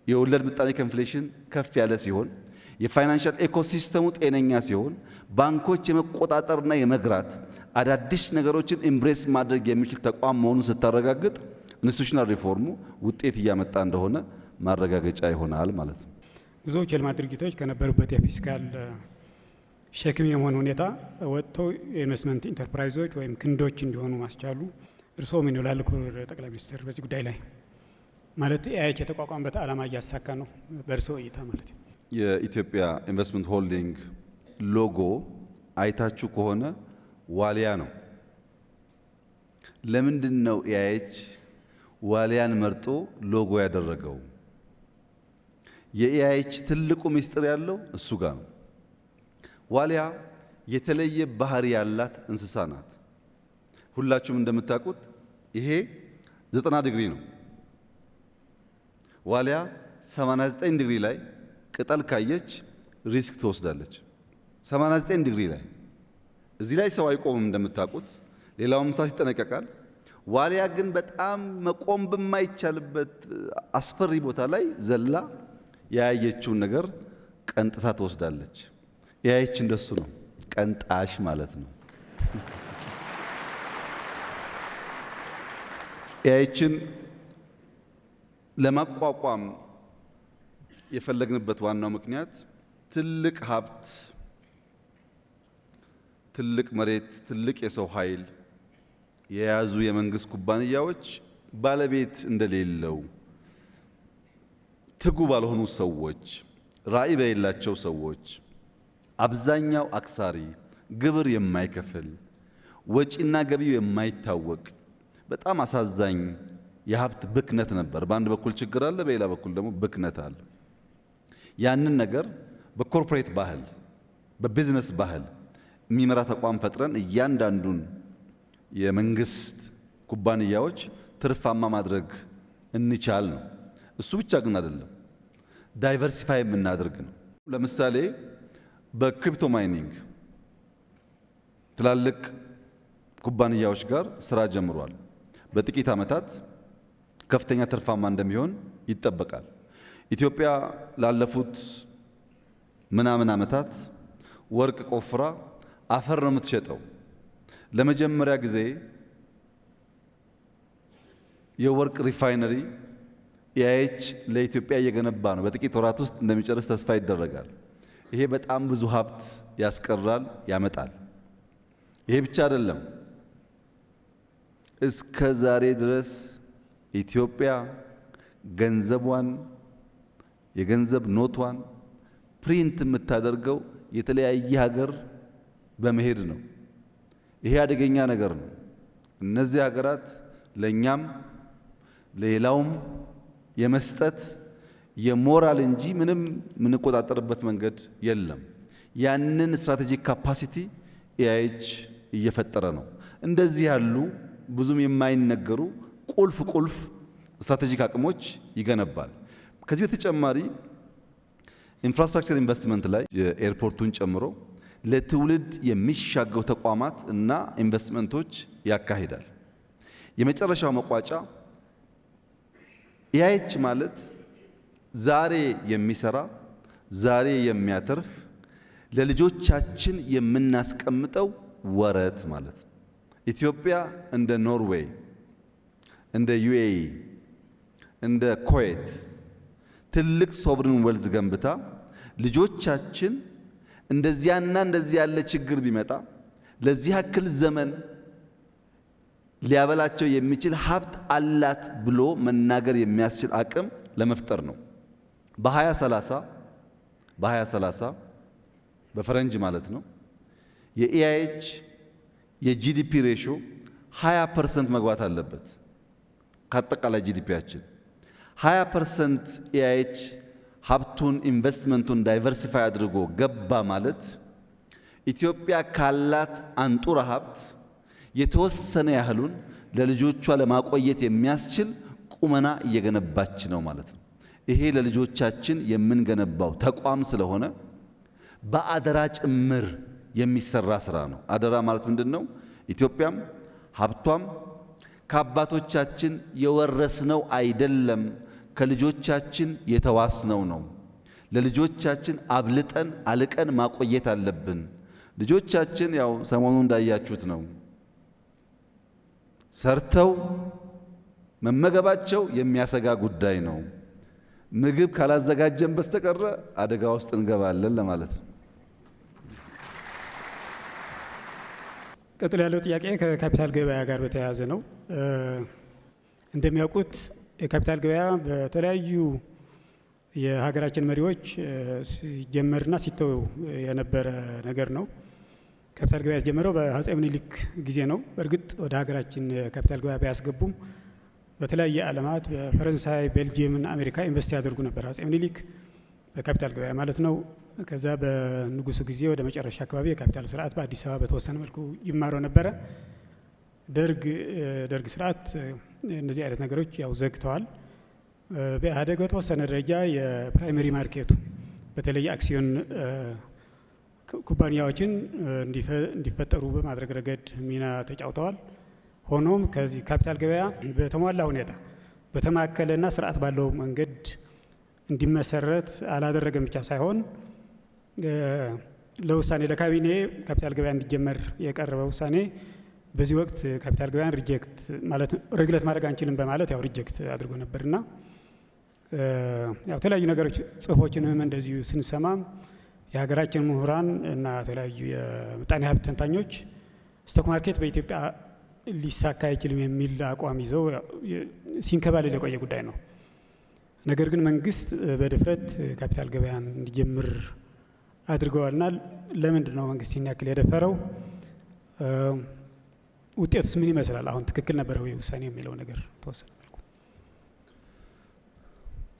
የወለድ ምጣኔ ከኢንፍሌሽን ከፍ ያለ ሲሆን፣ የፋይናንሻል ኢኮሲስተሙ ጤነኛ ሲሆን፣ ባንኮች የመቆጣጠርና የመግራት አዳዲስ ነገሮችን ኢምብሬስ ማድረግ የሚችል ተቋም መሆኑን ስታረጋግጥ ኢንስቲትዩሽናል ሪፎርሙ ውጤት እያመጣ እንደሆነ ማረጋገጫ ይሆናል ማለት ነው። ብዙዎች የልማት ድርጅቶች ከነበሩበት የፊስካል ሸክም የመሆን ሁኔታ ወጥተው የኢንቨስትመንት ኢንተርፕራይዞች ወይም ክንዶች እንዲሆኑ ማስቻሉ እርስዎ ምን ይላሉ ክቡር ጠቅላይ ሚኒስትር በዚህ ጉዳይ ላይ? ማለት ኤአይች የተቋቋመበት ዓላማ እያሳካ ነው በእርስዎ እይታ ማለት ነው? የኢትዮጵያ ኢንቨስትመንት ሆልዲንግ ሎጎ አይታችሁ ከሆነ ዋሊያ ነው። ለምንድን ነው ኤአይች ዋሊያን መርጦ ሎጎ ያደረገው? የኤአይች ትልቁ ምስጢር ያለው እሱ ጋር ነው። ዋሊያ የተለየ ባህሪ ያላት እንስሳ ናት። ሁላችሁም እንደምታውቁት ይሄ 90 ዲግሪ ነው። ዋሊያ 89 ዲግሪ ላይ ቅጠል ካየች ሪስክ ትወስዳለች። 89 ዲግሪ ላይ እዚህ ላይ ሰው አይቆምም እንደምታውቁት፣ ሌላውም እንስሳት ይጠነቀቃል። ዋሊያ ግን በጣም መቆም በማይቻልበት አስፈሪ ቦታ ላይ ዘላ ያያየችውን ነገር ቀንጥሳ ትወስዳለች። ኤአይች እንደሱ ነው፣ ቀንጣሽ ማለት ነው። ኤአይችን ለማቋቋም የፈለግንበት ዋናው ምክንያት ትልቅ ሀብት፣ ትልቅ መሬት፣ ትልቅ የሰው ኃይል የያዙ የመንግስት ኩባንያዎች ባለቤት እንደሌለው ትጉ ባልሆኑ ሰዎች፣ ራዕይ በሌላቸው ሰዎች፣ አብዛኛው አክሳሪ፣ ግብር የማይከፍል፣ ወጪና ገቢው የማይታወቅ በጣም አሳዛኝ የሀብት ብክነት ነበር። በአንድ በኩል ችግር አለ፣ በሌላ በኩል ደግሞ ብክነት አለ። ያንን ነገር በኮርፖሬት ባህል፣ በቢዝነስ ባህል የሚመራ ተቋም ፈጥረን እያንዳንዱን የመንግስት ኩባንያዎች ትርፋማ ማድረግ እንቻል ነው። እሱ ብቻ ግን አይደለም፣ ዳይቨርሲፋይ የምናደርግ ነው። ለምሳሌ በክሪፕቶ ማይኒንግ ትላልቅ ኩባንያዎች ጋር ስራ ጀምሯል። በጥቂት ዓመታት ከፍተኛ ትርፋማ እንደሚሆን ይጠበቃል። ኢትዮጵያ ላለፉት ምናምን ዓመታት ወርቅ ቆፍራ አፈር ነው የምትሸጠው። ለመጀመሪያ ጊዜ የወርቅ ሪፋይነሪ ኤአይች ለኢትዮጵያ እየገነባ ነው። በጥቂት ወራት ውስጥ እንደሚጨርስ ተስፋ ይደረጋል። ይሄ በጣም ብዙ ሀብት ያስቀራል፣ ያመጣል። ይሄ ብቻ አይደለም። እስከ ዛሬ ድረስ ኢትዮጵያ ገንዘቧን፣ የገንዘብ ኖቷን ፕሪንት የምታደርገው የተለያየ ሀገር በመሄድ ነው። ይሄ አደገኛ ነገር ነው። እነዚህ ሀገራት ለኛም ለሌላውም የመስጠት የሞራል እንጂ ምንም የምንቆጣጠርበት መንገድ የለም። ያንን ስትራቴጂክ ካፓሲቲ ኤአይች እየፈጠረ ነው። እንደዚህ ያሉ ብዙም የማይነገሩ ቁልፍ ስትራቴጂክ አቅሞች ይገነባል። ከዚህ በተጨማሪ ኢንፍራስትራክቸር ኢንቨስትመንት ላይ የኤርፖርቱን ጨምሮ ለትውልድ የሚሻገሩ ተቋማት እና ኢንቨስትመንቶች ያካሂዳል። የመጨረሻው መቋጫ ኤአይች ማለት ዛሬ የሚሰራ ዛሬ የሚያተርፍ ለልጆቻችን የምናስቀምጠው ወረት ማለት ነው። ኢትዮጵያ እንደ ኖርዌይ እንደ ዩኤኢ እንደ ኩዌት ትልቅ ሶቨሪን ዌልዝ ገንብታ ልጆቻችን እንደዚያና እንደዚህ ያለ ችግር ቢመጣ ለዚህ ያክል ዘመን ሊያበላቸው የሚችል ሀብት አላት ብሎ መናገር የሚያስችል አቅም ለመፍጠር ነው። በ2030 በፈረንጅ ማለት ነው የኢአይኤች የጂዲፒ ሬሽዮ 20% መግባት አለበት። ከአጠቃላይ ጂዲፒያችን 20% ኢአይኤች ሀብቱን ኢንቨስትመንቱን ዳይቨርሲፋይ አድርጎ ገባ ማለት ኢትዮጵያ ካላት አንጡራ ሀብት የተወሰነ ያህሉን ለልጆቿ ለማቆየት የሚያስችል ቁመና እየገነባች ነው ማለት ነው። ይሄ ለልጆቻችን የምንገነባው ተቋም ስለሆነ በአደራ ጭምር የሚሰራ ስራ ነው። አደራ ማለት ምንድነው? ኢትዮጵያም ሀብቷም ከአባቶቻችን የወረስነው አይደለም፣ ከልጆቻችን የተዋስነው ነው። ለልጆቻችን አብልጠን አልቀን ማቆየት አለብን። ልጆቻችን ያው ሰሞኑን እንዳያችሁት ነው ሰርተው መመገባቸው የሚያሰጋ ጉዳይ ነው። ምግብ ካላዘጋጀን በስተቀር አደጋ ውስጥ እንገባለን ለማለት ነው። ቀጥሎ ያለው ጥያቄ ከካፒታል ገበያ ጋር በተያያዘ ነው። እንደሚያውቁት የካፒታል ገበያ በተለያዩ የሀገራችን መሪዎች ሲጀመርና ሲተው የነበረ ነገር ነው። ካፒታል ገበያ የተጀመረው በአፄ ምኒልክ ጊዜ ነው። በእርግጥ ወደ ሀገራችን የካፒታል ገበያ ቢያስገቡም በተለያየ ዓለማት በፈረንሳይ፣ ቤልጂየም እና አሜሪካ ኢንቨስት ያደርጉ ነበር አፄ ምኒልክ በካፒታል ገበያ ማለት ነው። ከዛ በንጉሱ ጊዜ ወደ መጨረሻ አካባቢ የካፒታል ስርዓት በአዲስ አበባ በተወሰነ መልኩ ይማረው ነበረ። ደርግ ስርዓት እነዚህ አይነት ነገሮች ያው ዘግተዋል። በኢህአዴግ በተወሰነ ደረጃ የፕራይመሪ ማርኬቱ በተለይ አክሲዮን ኩባንያዎችን እንዲፈጠሩ በማድረግ ረገድ ሚና ተጫውተዋል። ሆኖም ከዚህ ካፒታል ገበያ በተሟላ ሁኔታ በተማከለና ስርዓት ባለው መንገድ እንዲመሰረት አላደረገም ብቻ ሳይሆን ለውሳኔ ለካቢኔ ካፒታል ገበያ እንዲጀመር የቀረበ ውሳኔ በዚህ ወቅት ካፒታል ገበያን ሪጀክት ማለት ሬጉሌት ማድረግ አንችልም በማለት ያው ሪጀክት አድርጎ ነበርና ያው የተለያዩ ነገሮች ጽሁፎችንም እንደዚሁ ስንሰማም የሀገራችን ምሁራን እና የተለያዩ የምጣኔ ሀብት ተንታኞች ስቶክ ማርኬት በኢትዮጵያ ሊሳካ አይችልም የሚል አቋም ይዘው ሲንከባለል የቆየ ጉዳይ ነው። ነገር ግን መንግስት በድፍረት ካፒታል ገበያን እንዲጀምር አድርገዋልና ለምንድን ነው መንግስት ይህን ያክል የደፈረው? ውጤቱስ ምን ይመስላል? አሁን ትክክል ነበረ ወይ ውሳኔ የሚለው ነገር ተወሰነ መልኩ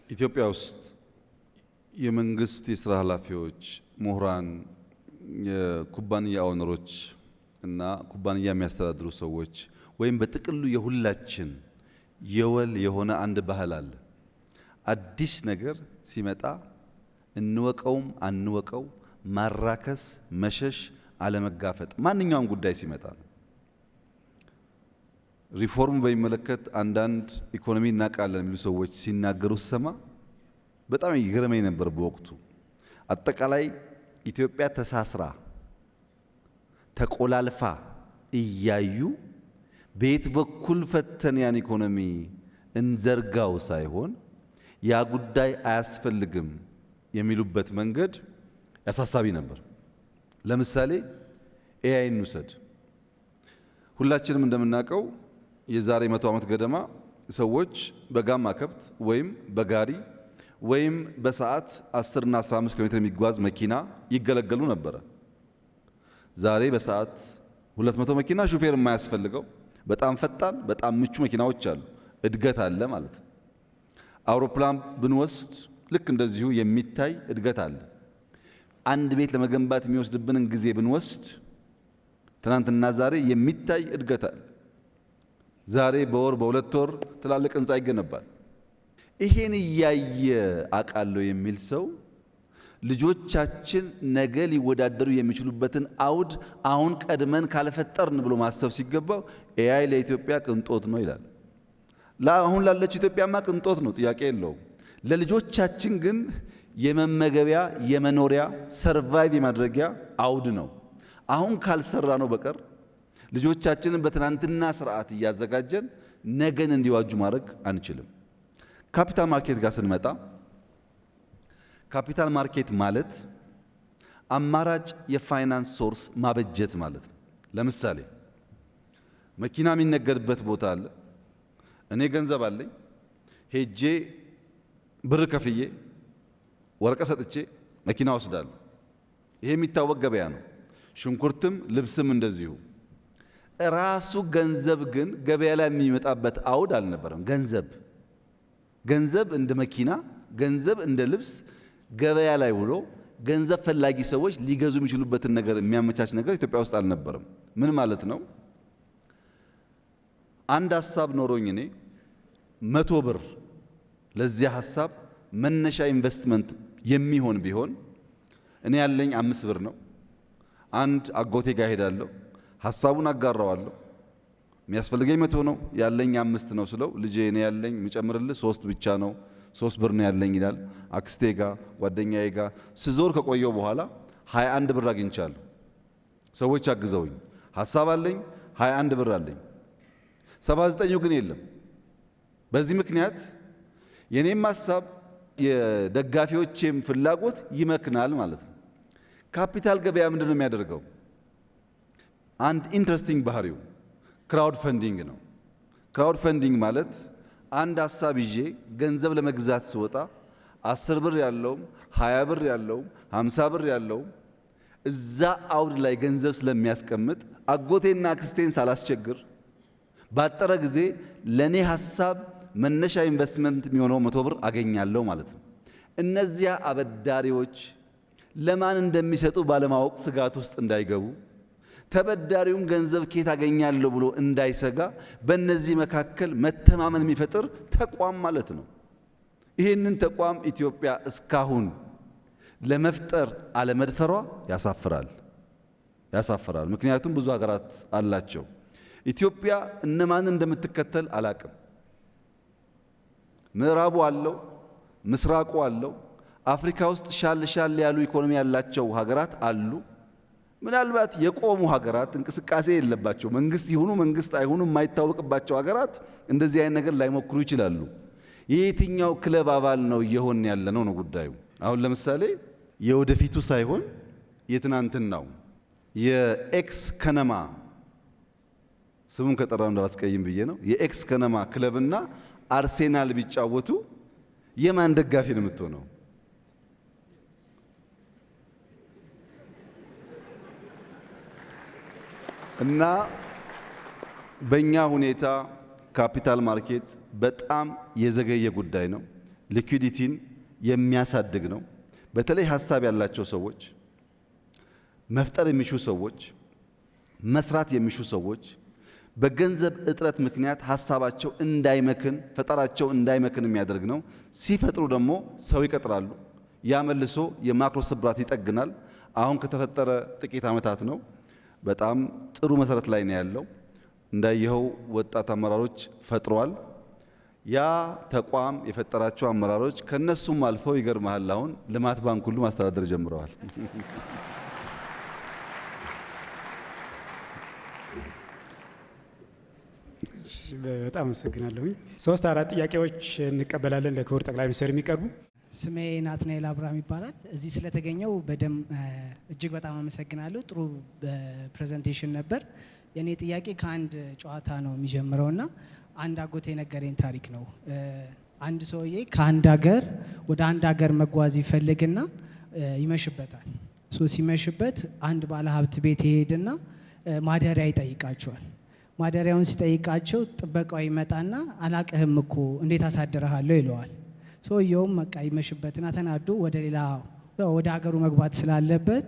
ኢትዮጵያ ውስጥ የመንግስት የስራ ኃላፊዎች፣ ምሁራን፣ የኩባንያ ኦነሮች እና ኩባንያ የሚያስተዳድሩ ሰዎች ወይም በጥቅሉ የሁላችን የወል የሆነ አንድ ባህል አለ። አዲስ ነገር ሲመጣ እንወቀውም አንወቀው ማራከስ፣ መሸሽ፣ አለመጋፈጥ ማንኛውም ጉዳይ ሲመጣ ነው። ሪፎርም በሚመለከት አንዳንድ ኢኮኖሚ እናውቃለን የሚሉ ሰዎች ሲናገሩ ሰማ በጣም ይገርመኝ ነበር። በወቅቱ አጠቃላይ ኢትዮጵያ ተሳስራ ተቆላልፋ እያዩ በየት በኩል ፈተን ያን ኢኮኖሚ እንዘርጋው ሳይሆን ያ ጉዳይ አያስፈልግም የሚሉበት መንገድ ያሳሳቢ ነበር። ለምሳሌ ኤአይ እንውሰድ። ሁላችንም እንደምናውቀው የዛሬ 100 ዓመት ገደማ ሰዎች በጋማ ከብት ወይም በጋሪ ወይም በሰዓት 10 እና 15 ኪሎ ሜትር የሚጓዝ መኪና ይገለገሉ ነበረ። ዛሬ በሰዓት 200 መኪና ሹፌር የማያስፈልገው በጣም ፈጣን በጣም ምቹ መኪናዎች አሉ። እድገት አለ ማለት ነው። አውሮፕላን ብንወስድ ልክ እንደዚሁ የሚታይ እድገት አለ። አንድ ቤት ለመገንባት የሚወስድብንን ጊዜ ብንወስድ ትናንትና ዛሬ የሚታይ እድገት አለ። ዛሬ በወር በሁለት ወር ትላልቅ ህንፃ ይገነባል። ይሄን እያየ አቃለው የሚል ሰው ልጆቻችን ነገ ሊወዳደሩ የሚችሉበትን አውድ አሁን ቀድመን ካልፈጠርን ብሎ ማሰብ ሲገባው ኤአይ ለኢትዮጵያ ቅንጦት ነው ይላል። አሁን ላለችው ኢትዮጵያማ ቅንጦት ነው፣ ጥያቄ የለውም። ለልጆቻችን ግን የመመገቢያ የመኖሪያ ሰርቫይቭ የማድረጊያ አውድ ነው። አሁን ካልሰራ ነው በቀር ልጆቻችንን በትናንትና ስርዓት እያዘጋጀን ነገን እንዲዋጁ ማድረግ አንችልም። ካፒታል ማርኬት ጋር ስንመጣ ካፒታል ማርኬት ማለት አማራጭ የፋይናንስ ሶርስ ማበጀት ማለት ነው። ለምሳሌ መኪና የሚነገድበት ቦታ አለ። እኔ ገንዘብ አለኝ፣ ሄጄ ብር ከፍዬ ወረቀት ሰጥቼ መኪና ወስዳለሁ። ይሄ የሚታወቅ ገበያ ነው። ሽንኩርትም ልብስም እንደዚሁ። ራሱ ገንዘብ ግን ገበያ ላይ የሚመጣበት አውድ አልነበረም። ገንዘብ እንደ መኪና፣ ገንዘብ እንደ ልብስ ገበያ ላይ ውሎ ገንዘብ ፈላጊ ሰዎች ሊገዙ የሚችሉበትን ነገር የሚያመቻች ነገር ኢትዮጵያ ውስጥ አልነበረም። ምን ማለት ነው? አንድ ሐሳብ ኖሮኝ እኔ 100 ብር ለዚያ ሐሳብ መነሻ ኢንቨስትመንት የሚሆን ቢሆን እኔ ያለኝ 5 ብር ነው። አንድ አጎቴ ጋር ሄዳለሁ፣ ሐሳቡን አጋራዋለሁ። የሚያስፈልገኝ 100 ነው፣ ያለኝ 5 ነው ስለው ልጄ እኔ ያለኝ የሚጨምርልህ 3 ብቻ ነው፣ 3 ብር ነው ያለኝ ይላል። አክስቴ ጋር ጓደኛዬ ጋር ስዞር ከቆየው በኋላ 21 ብር አግኝቻለሁ። ሰዎች አግዘውኝ ሐሳብ አለኝ፣ 21 ብር አለኝ። 79 ግን የለም። በዚህ ምክንያት የኔም ሐሳብ የደጋፊዎቼም ፍላጎት ይመክናል ማለት ነው። ካፒታል ገበያ ምንድን ነው የሚያደርገው? አንድ ኢንትረስቲንግ ባህሪው ክራውድ ፈንዲንግ ነው። ክራውድ ፈንዲንግ ማለት አንድ ሐሳብ ይዤ ገንዘብ ለመግዛት ስወጣ 10 ብር ያለውም 20 ብር ያለውም 50 ብር ያለውም እዛ አውድ ላይ ገንዘብ ስለሚያስቀምጥ አጎቴና አክስቴን ሳላስቸግር ባጠረ ጊዜ ለኔ ሐሳብ መነሻ ኢንቨስትመንት የሚሆነው 100 ብር አገኛለሁ ማለት ነው። እነዚያ አበዳሪዎች ለማን እንደሚሰጡ ባለማወቅ ስጋት ውስጥ እንዳይገቡ፣ ተበዳሪውን ገንዘብ ከየት አገኛለሁ ብሎ እንዳይሰጋ በእነዚህ መካከል መተማመን የሚፈጥር ተቋም ማለት ነው። ይህንን ተቋም ኢትዮጵያ እስካሁን ለመፍጠር አለመድፈሯ ያሳፍራል። ምክንያቱም ብዙ ሀገራት አላቸው። ኢትዮጵያ እነማን እንደምትከተል አላቅም። ምዕራቡ አለው፣ ምስራቁ አለው። አፍሪካ ውስጥ ሻል ያሉ ኢኮኖሚ ያላቸው ሀገራት አሉ። ምናልባት የቆሙ ሀገራት እንቅስቃሴ የለባቸው መንግስት ይሁኑ መንግስት አይሁኑ የማይታወቅባቸው ሀገራት እንደዚህ አይነት ነገር ላይሞክሩ ይችላሉ። የየትኛው ክለብ አባል ነው እየሆን ያለ ነው ጉዳዩ። አሁን ለምሳሌ የወደፊቱ ሳይሆን የትናንትናው የኤክስ ከነማ ስሙን ከጠራው እንዳላስቀይም ብዬ ነው። የኤክስ ከነማ ክለብና አርሴናል ቢጫወቱ የማን ደጋፊ ነው የምትሆነው? እና በእኛ ሁኔታ ካፒታል ማርኬት በጣም የዘገየ ጉዳይ ነው። ሊኩዊዲቲን የሚያሳድግ ነው። በተለይ ሀሳብ ያላቸው ሰዎች፣ መፍጠር የሚሹ ሰዎች፣ መስራት የሚሹ ሰዎች በገንዘብ እጥረት ምክንያት ሀሳባቸው እንዳይመክን፣ ፈጠራቸው እንዳይመክን የሚያደርግ ነው። ሲፈጥሩ ደግሞ ሰው ይቀጥራሉ። ያ መልሶ የማክሮ ስብራት ይጠግናል። አሁን ከተፈጠረ ጥቂት ዓመታት ነው። በጣም ጥሩ መሰረት ላይ ነው ያለው። እንዳየኸው ወጣት አመራሮች ፈጥሯል። ያ ተቋም የፈጠራቸው አመራሮች ከነሱም አልፈው ይገርማል፣ አሁን ልማት ባንክ ሁሉ ማስተዳደር ጀምረዋል። በጣም አመሰግናለሁ። 3-4 ጥያቄዎች እንቀበላለን ለክቡር ጠቅላይ ሚኒስትር የሚቀርቡ። ስሜ ናትናኤል አብርሃም ይባላል። እዚህ ስለተገኘው በደም እጅግ በጣም አመሰግናለሁ። ጥሩ ፕሬዘንቴሽን ነበር። የኔ ጥያቄ ከአንድ ጨዋታ ነው የሚጀምረውና አንድ አጎቴ የነገረኝ ታሪክ ነው። አንድ ሰውዬ ከአንድ ሀገር ወደ አንድ ሀገር መጓዝ ይፈልግና ይመሽበታል። ሲመሽበት አንድ ባለሀብት ቤት ይሄድና ማደሪያ ይጠይቃቸዋል። ማደሪያውን ሲጠይቃቸው ጥበቃው ይመጣና አላቅህም እኮ እንዴት አሳድረሃለሁ ይለዋል። ሰውየውም በቃ ይመሽበትና ተናዶ ወደ ሀገሩ መግባት ስላለበት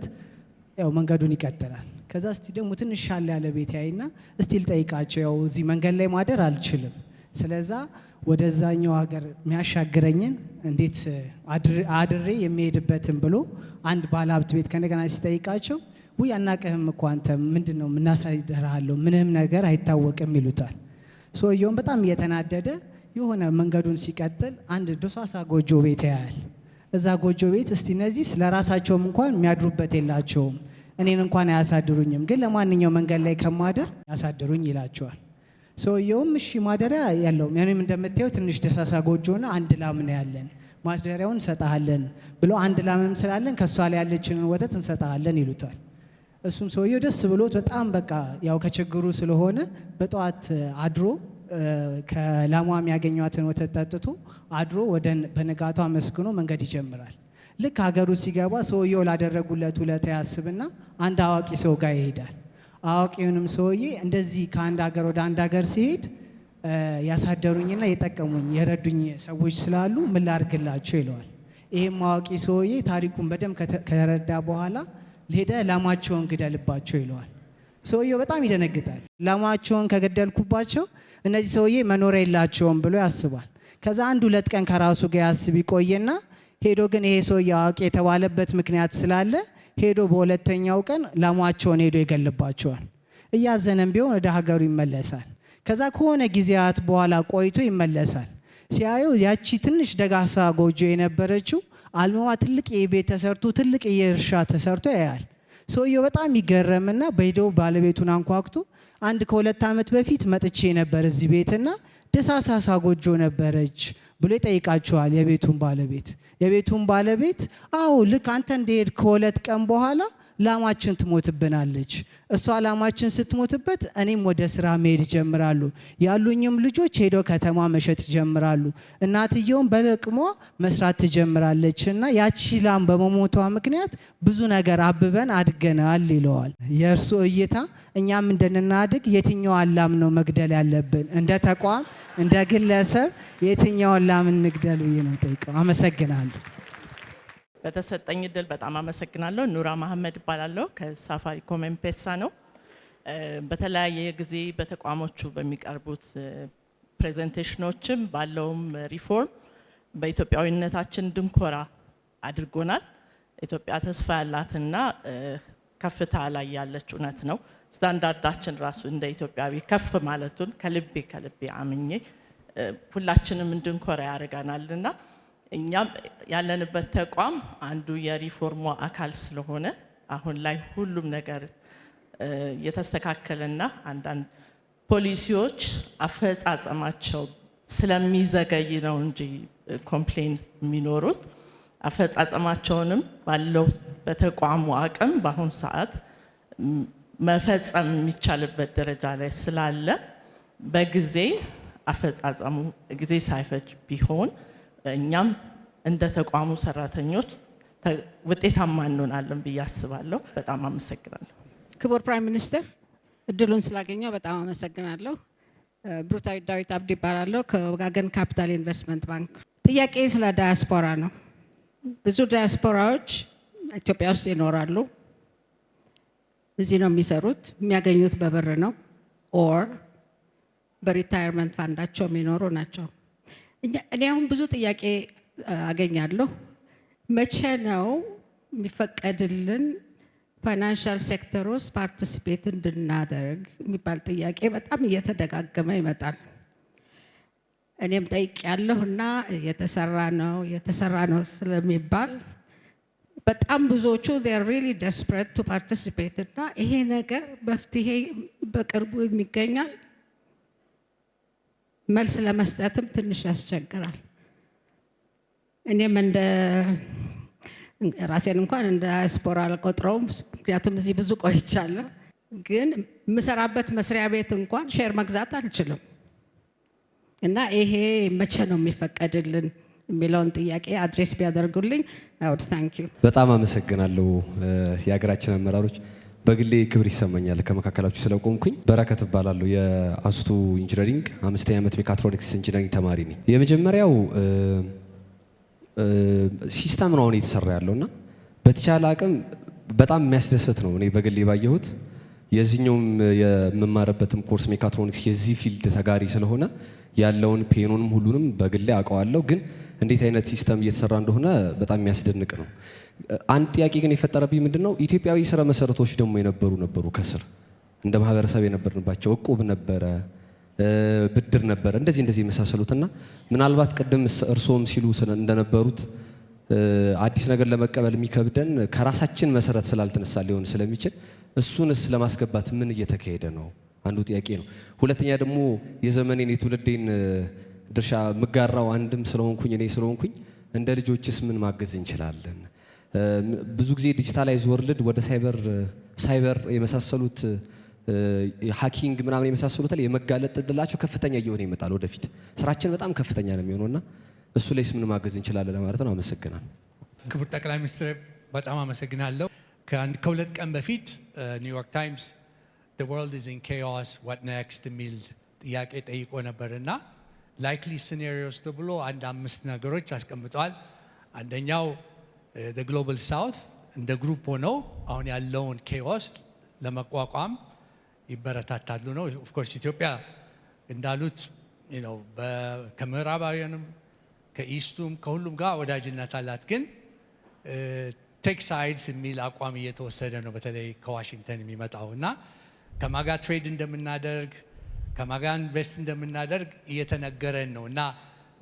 ያው መንገዱን ይቀጥላል። ከዛ እስቲ ደግሞ ትንሽ ሻል ያለ ቤት ያይና እስቲ ልጠይቃቸው፣ ያው እዚህ መንገድ ላይ ማደር አልችልም፣ ስለዛ ወደዛኛው ሀገር የሚያሻግረኝን እንዴት አድሬ የሚሄድበትን ብሎ አንድ ባለሀብት ቤት ከነገና ሲጠይቃቸው ውይ አናቅህም እኮ አንተ ምንድነው ምናሳይደርሃለሁ ምንም ነገር አይታወቅም ይሉታል። ሰውየውም በጣም እየተናደደ የሆነ መንገዱን ሲቀጥል አንድ ዶሳሳ ጎጆ ቤት ያያል። እዛ ጎጆ ቤት እስቲ እነዚህ ስለራሳቸውም እንኳን የሚያድሩበት የላቸውም፣ እኔን እንኳን አያሳድሩኝም፣ ግን ለማንኛው መንገድ ላይ ከማደር ያሳድሩኝ ይላቸዋል። ሰውየውም እሺ ማደሪያ ያለው ምንም እንደምታየው ትንሽ ደሳሳ ጎጆና አንድ ላም ነው ያለን፣ ማስደሪያውን እንሰጣለን ብሎ አንድ ላምም ስላለን ከሷ ላይ ያለችንን ወተት እንሰጣለን ይሉታል። እሱም ሰውየው ደስ ብሎት በጣም በቃ ያው ከችግሩ ስለሆነ በጠዋት አድሮ ከላሟ የሚያገኟትን ወተት ጠጥቶ አድሮ በነጋቷ አመስግኖ መንገድ ይጀምራል። ልክ ሀገሩ ሲገባ ሰውየው ላደረጉለት ውለታ ያስብና አንድ አዋቂ ሰው ጋር ይሄዳል። አዋቂውንም ሰውዬ እንደዚህ ከአንድ ሀገር ወደ አንድ ሀገር ሲሄድ ያሳደሩኝና የጠቀሙኝ የረዱኝ ሰዎች ስላሉ ምን ላድርግላቸው ይለዋል። ይሄም አዋቂ ሰውዬ ታሪኩን በደንብ ከተረዳ በኋላ ሄደ ላማቸውን ግደልባቸው ይለዋል። ሰውየው በጣም ይደነግጣል። ላማቸውን ከገደልኩባቸው እነዚህ ሰውዬ መኖሪያ የላቸውም ብሎ ያስባል። ከዛ 1-2 ቀን ከራሱ ጋር ያስብ ይቆይና ሄዶ ግን ይሄ ሰውዬ አዋቂ የተባለበት ምክንያት ስላለ ሄዶ በሁለተኛው ቀን ላማቸውን ሄዶ ይገልባቸዋል። እያዘነም ቢሆን ወደ ሀገሩ ይመለሳል። ከዛ ከሆነ ጊዜያት በኋላ ቆይቶ ይመለሳል። ሲያዩ ያቺ ትንሽ ደጋሳ ጎጆ የነበረችው አልማዋ ትልቅ የቤት ተሰርቶ ትልቅ የእርሻ ተሰርቶ ያያል። ሰውየው በጣም ይገረምና በሄደው ባለቤቱን አንኳኩቶ አንድ ከ2 ዓመት በፊት መጥቼ ነበር እዚህ ቤትና ደሳሳሳ ጎጆ ነበረች ብሎ ይጠይቃቸዋል የቤቱን ባለቤት አዎ ልክ አንተ እንደሄድ ከ2 ቀን በኋላ ላማችን ትሞትብናለች። እሷ ላማችን ስትሞትበት እኔም ወደ ስራ መሄድ ጀምራሉ። ያሉኝም ልጆች ሄደው ከተማ መሸጥ ጀምራሉ። እናትየውም በለቅሞ መስራት ትጀምራለች እና ያቺ ላም በመሞቷ ምክንያት ብዙ ነገር አብበን አድገናል ይለዋል። የእርሱ እይታ እኛም እንድናድግ የትኛዋን ላም ነው መግደል ያለብን? እንደ ተቋም እንደ ግለሰብ የትኛውን ላም እንግደል ብዬ ነው ጠይቀው። አመሰግናለሁ። በተሰጠኝ እድል በጣም አመሰግናለሁ። ኑራ መሐመድ እባላለሁ ከሳፋሪኮም ኤምፔሳ ነው። በተለያየ ጊዜ በተቋሞቹ በሚቀርቡት ፕሬዘንቴሽኖችም ባለውም ሪፎርም በኢትዮጵያዊነታችን ድንኮራ አድርጎናል። ኢትዮጵያ ተስፋ ያላትና ከፍታ ላይ ያለች እውነት ነው። ስታንዳርዳችን ራሱ እንደ ኢትዮጵያዊ ከፍ ማለቱን ከልቤ አምኜ ሁላችንም እንድንኮራ ያደርጋናልና እኛም ያለንበት ተቋም አንዱ የሪፎርሙ አካል ስለሆነ አሁን ላይ ሁሉም ነገር የተስተካከለና አንዳንድ ፖሊሲዎች አፈጻጸማቸው ስለሚዘገይ ነው እንጂ ኮምፕሌን የሚኖሩት አፈጻጸማቸውንም ባለው በተቋሙ አቅም በአሁኑ ሰዓት መፈጸም የሚቻልበት ደረጃ ላይ ስላለ በጊዜ አፈጻጸሙ ጊዜ ሳይፈጅ ቢሆን እኛም እንደ ተቋሙ ሰራተኞች ውጤታማ እንሆናለን ብዬ አስባለሁ። በጣም አመሰግናለሁ። ክቡር ፕራይም ሚኒስተር እድሉን ስላገኘው በጣም አመሰግናለሁ። ብሩታዊ ዳዊት አብዲ እባላለሁ ከወጋገን ካፒታል ኢንቨስትመንት ባንክ። ጥያቄ ስለ ዳያስፖራ ነው። ብዙ ዳያስፖራዎች ኢትዮጵያ ውስጥ ይኖራሉ። እዚህ ነው የሚሰሩት፣ የሚያገኙት በብር ነው ኦር በሪታየርመንት ፋንዳቸው የሚኖሩ ናቸው። እኔ አሁን ብዙ ጥያቄ አገኛለሁ። መቼ ነው የሚፈቀድልን ፋይናንሻል ሴክተር ውስጥ ፓርቲሲፔት እንድናደርግ የሚባል ጥያቄ በጣም እየተደጋገመ ይመጣል። እኔም ጠይቄያለሁና የተሰራ ነው ስለሚባል በጣም ብዙዎቹ they are really desperate to participate እና ይሄ ነገር መፍትሄ በቅርቡ የሚገኛል መልስ ለመስጠትም ትንሽ ያስቸግራል። እኔም እንደ ራሴን እንኳን እንደ ዳያስፖራ አልቆጥረውም፣ ምክንያቱም እዚህ ብዙ ቆይቻለሁ። ግን የምሰራበት መስሪያ ቤት እንኳን ሼር መግዛት አልችልም እና ይሄ መቼ ነው የሚፈቀድልን የሚለውን ጥያቄ አድሬስ ቢያደርጉልኝ I would thank you። በጣም አመሰግናለሁ የሀገራችን አመራሮች። በግሌ ክብር ይሰማኛል ከመካከላችሁ ስለቆምኩኝ። በረከት እባላለሁ የአስቱ ኢንጂነሪንግ 5ኛ ዓመት ሜካትሮኒክስ ኢንጂነሪንግ ተማሪ ነኝ። የመጀመሪያው ሲስተም ነው አሁን እየተሰራ ያለውና በተቻለ አቅም በጣም የሚያስደስት ነው። እኔ በግሌ ባየሁት የዚህኛውም የምማረበትም ኮርስ ሜካትሮኒክስ የዚህ ፊልድ ተጋሪ ስለሆነ ያለውን ፔኑንም ሁሉንም በግሌ አውቀዋለሁ። ግን እንዴት አይነት ሲስተም እየተሰራ እንደሆነ በጣም የሚያስደንቅ ነው። አንድ ጥያቄ ግን የፈጠረብኝ ምንድነው ኢትዮጵያዊ ስራ መሰረቶች ደግሞ ነበሩ ከስር እንደ ማህበረሰብ የነበርንባቸው እቁብ ነበረ፣ ብድር ነበረ፣ እንደዚህ የመሳሰሉትና ምናልባት ቅድም እርሶም ሲሉ እንደነበሩት አዲስ ነገር ለመቀበል የሚከብደን ከራሳችን መሰረት ስላልተነሳ ሊሆን ስለሚችል እሱንስ ለማስገባት ምን እየተካሄደ ነው? አንዱ ጥያቄ ነው። ሁለተኛ ደግሞ የዘመኔን የትውልዴን ድርሻ ምጋራው አንድም ስለሆንኩኝ እኔ ስለሆንኩኝ እንደ ልጆችስ ምን ማገዝ እንችላለን? ብዙ ጊዜ ዲጂታላይዝ ወርልድ ወደ ሳይበር የመሳሰሉት ሃኪንግ ምናምን የመሳሰሉት ላይ የመጋለጥ እድላቸው ከፍተኛ እየሆነ ይመጣል። ወደፊት ስራችን በጣም ከፍተኛ ነው የሚሆነውና እሱ ላይስ ምን ማገዝ እንችላለን ለማለት ነው። አመሰግናለሁ። ክቡር ጠቅላይ ሚኒስትር በጣም አመሰግናለሁ። ከሁለት ቀን በፊት ኒውዮርክ ታይምስ the world is in chaos what next የሚል ጥያቄ ጠይቆ ነበርና ላይክሊ ሲናሪዮስ ተብሎ አንድ 5 ነገሮች አስቀምጠዋል። አንደኛው the global south እንደ ግሩፕ ሆነው አሁን ያለውን ኬኦስ ለመቋቋም ይበረታታሉ ነው። ኦፍ ኮርስ ኢትዮጵያ እንዳሉት ከምዕራባውያንም ከኢስቱም ከሁሉም ጋር ወዳጅነት አላት። ግን ቴክ ሳይድስ የሚል አቋም እየተወሰደ ነው፣ በተለይ ከዋሽንግተን የሚመጣው እና ከማጋ ትሬድ እንደምናደርግ ከማጋ ኢንቨስት እንደምናደርግ እየተነገረን ነው እና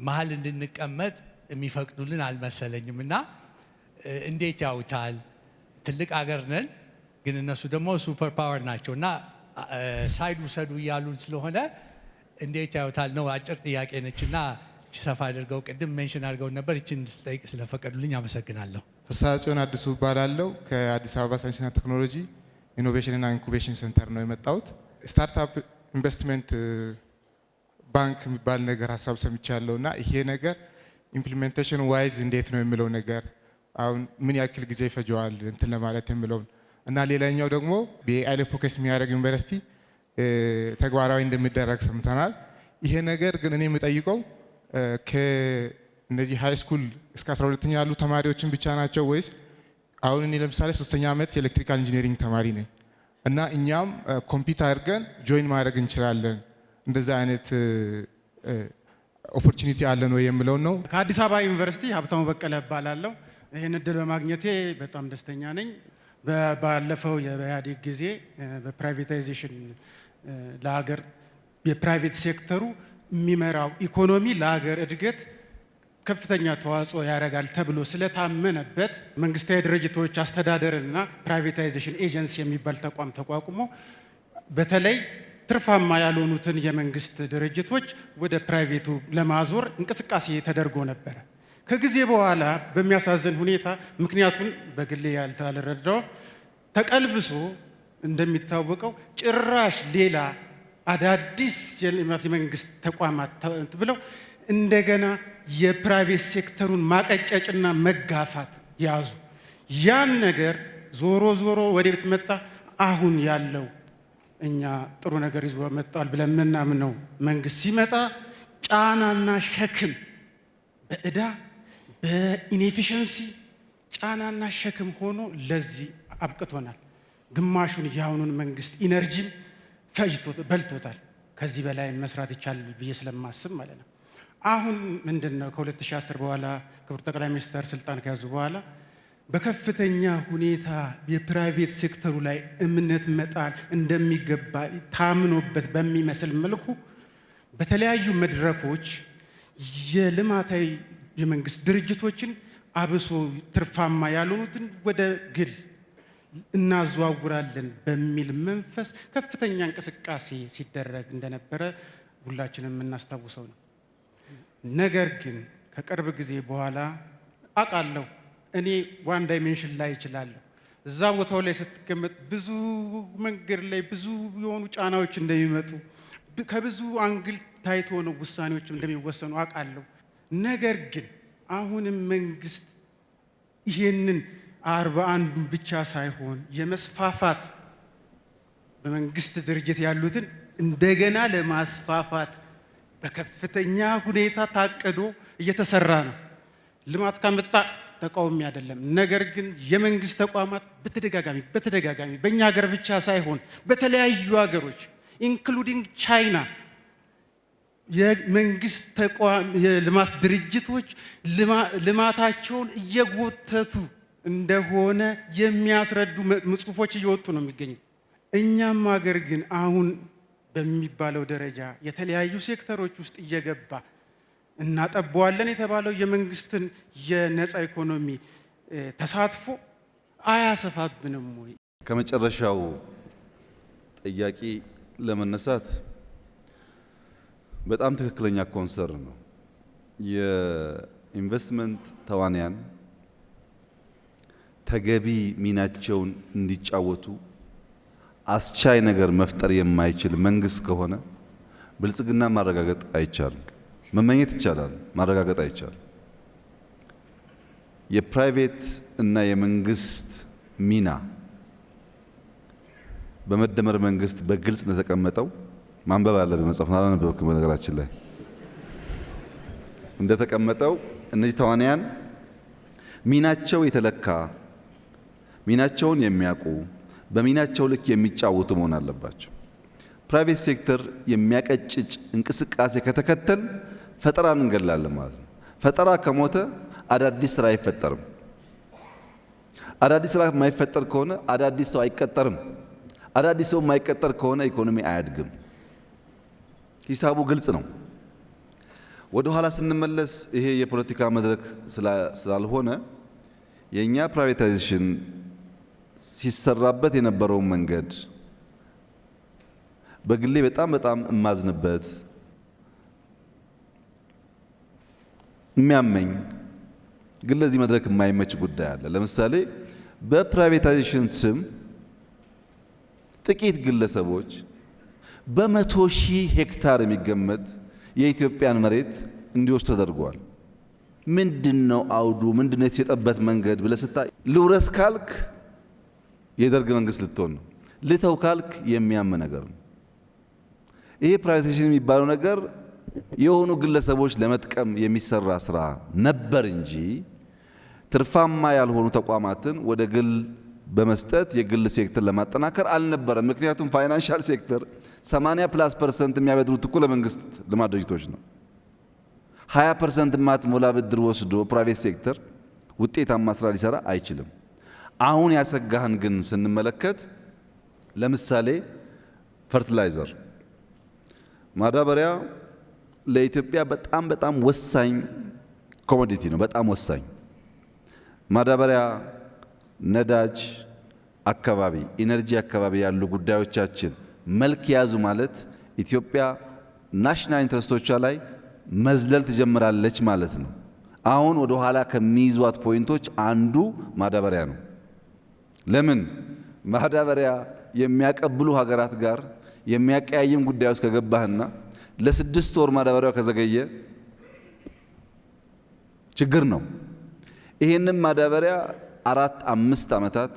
መሀል እንድንቀመጥ የሚፈቅዱልን አልመሰለኝም። እና እንዴት ያውታል? ትልቅ አገር ነን፣ ግን እነሱ ደግሞ ሱፐር ፓወር ናቸው እና ሳይድ ውሰዱ እያሉን ስለሆነ እንዴት ያውታል ነው። አጭር ጥያቄ ነችና ሰፋ አድርገው ቅድም ሜንሽን አድርገው ነበር። እችን ስጠይቅ ስለፈቀዱልኝ አመሰግናለሁ። ፍሳጽዮን አዲሱ እባላለሁ። ከአዲስ አበባ ሳይንስና ቴክኖሎጂ ኢኖቬሽን እና ኢንኩቤሽን ሴንተር ነው የመጣሁት። ስታርታፕ ኢንቨስትመንት ባንክ የሚባል ነገር ሀሳብ ሰምቻለሁ እና ይሄ ነገር ኢምፕሊሜንቴሽን ዋይዝ እንዴት ነው የሚለው ነገር አሁን ምን ያክል ጊዜ ይፈጀዋል እንትን ለማለት የሚለውን እና ሌላኛው ደግሞ በኤአይ ላይ ፎከስ የሚያደርግ ዩኒቨርሲቲ ተግባራዊ እንደሚደረግ ሰምተናል። ይሄ ነገር ግን እኔ የምጠይቀው ከእነዚህ ሃይ ስኩል እስከ 12ኛ ያሉ ተማሪዎችን ብቻ ናቸው ወይስ አሁን እኔ ለምሳሌ 3ኛ ዓመት የኤሌክትሪካል ኢንጂነሪንግ ተማሪ ነኝ እና እኛም ኮምፒውተር አድርገን ጆይን ማድረግ እንችላለን፣ እንደዛ አይነት ኦፖርቹኒቲ አለን ወይ የሚለው ነው። ከአዲስ አበባ ዩኒቨርሲቲ ሀብታሙ በቀለ እባላለሁ። ይህን እድል በማግኘቴ በጣም ደስተኛ ነኝ። ባለፈው የኢህአዴግ ጊዜ በፕራይቬታይዜሽን ለሀገር የፕራይቬት ሴክተሩ የሚመራው ኢኮኖሚ ለሀገር እድገት ከፍተኛ ተዋጽኦ ያደርጋል ተብሎ ስለታመነበት መንግስታዊ ድርጅቶች አስተዳደርና ፕራይቬታይዜሽን ኤጀንሲ የሚባል ተቋም ተቋቁሞ በተለይ ትርፋማ ያልሆኑትን የመንግስት ድርጅቶች ወደ ፕራይቬቱ ለማዞር እንቅስቃሴ ተደርጎ ነበረ። ከጊዜ በኋላ በሚያሳዝን ሁኔታ ምክንያቱን በግሌ ያልተረዳው ተቀልብሶ እንደሚታወቀው ጭራሽ ሌላ አዳዲስ የመንግስት ተቋማት ብለው እንደገና የፕራይቬት ሴክተሩን ማቀጨጭና መጋፋት ያዙ። ያን ነገር ዞሮ ዞሮ ወዴት መጣ? አሁን ያለው እኛ ጥሩ ነገር ይዞ መጣል ብለን ምናምነው መንግስት ሲመጣ ጫናና ሸክም በእዳ በኢንኤፊሽንሲ ጫናና ሸክም ሆኖ ለዚህ አብቅቶናል። ግማሹን የአሁኑን መንግስት ኢነርጂም በልቶታል። ከዚህ በላይ መስራት ይቻላል ብዬ ስለማስብ ማለት ነው። አሁን ምንድነው ከ2010 በኋላ ክቡር ጠቅላይ ሚኒስትር ስልጣን ከያዙ በኋላ በከፍተኛ ሁኔታ የፕራይቬት ሴክተሩ ላይ እምነት መጣል እንደሚገባ ታምኖበት በሚመስል መልኩ በተለያዩ መድረኮች የልማታዊ የመንግስት ድርጅቶችን አብሶ ትርፋማ ያልሆኑትን ወደ ግል እናዘዋውራለን በሚል መንፈስ ከፍተኛ እንቅስቃሴ ሲደረግ እንደነበረ ሁላችንም የምናስታውሰው ነው። ነገር ግን ከቅርብ ጊዜ በኋላ አውቃለሁ እኔ ዋን ዳይሜንሽን ላይ እችላለሁ። እዛ ቦታው ላይ ስትቀመጥ ብዙ መንገድ ላይ ብዙ የሆኑ ጫናዎች እንደሚመጡ ከብዙ አንግል ታይቶ ነው ውሳኔዎች እንደሚወሰኑ አውቃለሁ። ነገር ግን አሁንም መንግስት ይሄንን 41 ብቻ ሳይሆን የመስፋፋት በመንግስት ድርጅት ያሉትን እንደገና ለማስፋፋት በከፍተኛ ሁኔታ ታቅዶ እየተሰራ ነው። ልማት ካመጣ ተቃውሞ አይደለም። ነገር ግን የመንግስት ተቋማት በተደጋጋሚ በእኛ ሀገር ብቻ ሳይሆን በተለያዩ ሀገሮች ኢንክሉዲንግ ቻይና የመንግስት ተቋም የልማት ድርጅቶች ልማታቸውን እየጎተቱ እንደሆነ የሚያስረዱ ጽሁፎች እየወጡ ነው የሚገኙት። እኛም ሀገር ግን አሁን በሚባለው ደረጃ የተለያዩ ሴክተሮች ውስጥ እየገባ እናጠበዋለን የተባለው የመንግስትን የነፃ ኢኮኖሚ ተሳትፎ አያሰፋብንም ወይ? ከመጨረሻው ጥያቄ ለመነሳት በጣም ትክክለኛ ኮንሰርን ነው። የኢንቨስትመንት ተዋንያን ተገቢ ሚናቸውን እንዲጫወቱ አስቻይ ነገር መፍጠር የማይችል መንግስት ከሆነ ብልጽግና ማረጋገጥ አይቻልም። መመኘት ይቻላል፣ ማረጋገጥ አይቻልም። የፕራይቬት እና የመንግስት ሚና በመደመር መንግስት በግልጽ እንደተቀመጠው ማንበብ አለ በመጽሐፍ አላነበብክም። በነገራችን ላይ እንደተቀመጠው እነዚህ ተዋንያን ሚናቸው የተለካ ሚናቸውን የሚያውቁ በሚናቸው ልክ የሚጫወቱ መሆን አለባቸው። ፕራይቬት ሴክተር የሚያቀጭጭ እንቅስቃሴ ከተከተል ፈጠራን እንገላለን ማለት ነው። ፈጠራ ከሞተ አዳዲስ ስራ አይፈጠርም። አዳዲስ ስራ የማይፈጠር ከሆነ አዳዲስ ሰው አይቀጠርም። አዳዲስ ሰው የማይቀጠር ከሆነ ኢኮኖሚ አያድግም። ሂሳቡ ግልጽ ነው። ወደ ኋላ ስንመለስ ይሄ የፖለቲካ መድረክ ስላልሆነ የኛ ፕራይቬታይዜሽን ሲሰራበት የነበረውን መንገድ በግሌ በጣም እማዝንበት የሚያመኝ ግን ለዚህ መድረክ የማይመች ጉዳይ አለ። ለምሳሌ በፕራይቬታይዜሽን ስም ጥቂት ግለሰቦች በመቶ ሺህ ሄክታር የሚገመት የኢትዮጵያን መሬት እንዲወስዱ ተደርጓል። ምንድነው አውዱ? ምንድነው የተሸጠበት መንገድ ብለህ ስታይ ልውረስ ካልክ የደርግ መንግስት ልትሆን ነው። ልተው ካልክ የሚያም ነገር ነው። ይሄ ፕራይቬታይዜሽን የሚባለው ነገር የሆኑ ግለሰቦች ለመጥቀም የሚሰራ ስራ ነበር እንጂ ትርፋማ ያልሆኑ ተቋማትን ወደ ግል በመስጠት የግል ሴክተር ለማጠናከር አልነበረም። ምክንያቱም ፋይናንሻል ሴክተር 80+% የሚያበድሩት እኮ ለመንግስት ልማት ድርጅቶች ነው። 20% ማትሞላ ብድር ወስዶ ፕራይቬት ሴክተር ውጤታማ ስራ ሊሰራ አይችልም። አሁን ያሰጋህን ግን ስንመለከት ለምሳሌ ፈርቲላይዘር ማዳበሪያ ለኢትዮጵያ በጣም ወሳኝ ኮሞዲቲ ነው። በጣም ወሳኝ ማዳበሪያ፣ ነዳጅ አካባቢ፣ ኢነርጂ አካባቢ ያሉ ጉዳዮቻችን መልክ ያዙ ማለት ኢትዮጵያ ናሽናል ኢንተረስቶቿ ላይ መዝለል ትጀምራለች ማለት ነው። አሁን ወደ ኋላ ከሚይዟት ፖይንቶች አንዱ ማዳበሪያ ነው። ለምን ማዳበሪያ የሚያቀብሉ ሀገራት ጋር የሚያቀያይም ጉዳይ ውስጥ ከገባህና ለ6 ወር ማዳበሪያው ከዘገየ ችግር ነው። ይሄንን ማዳበሪያ 4-5 ዓመታት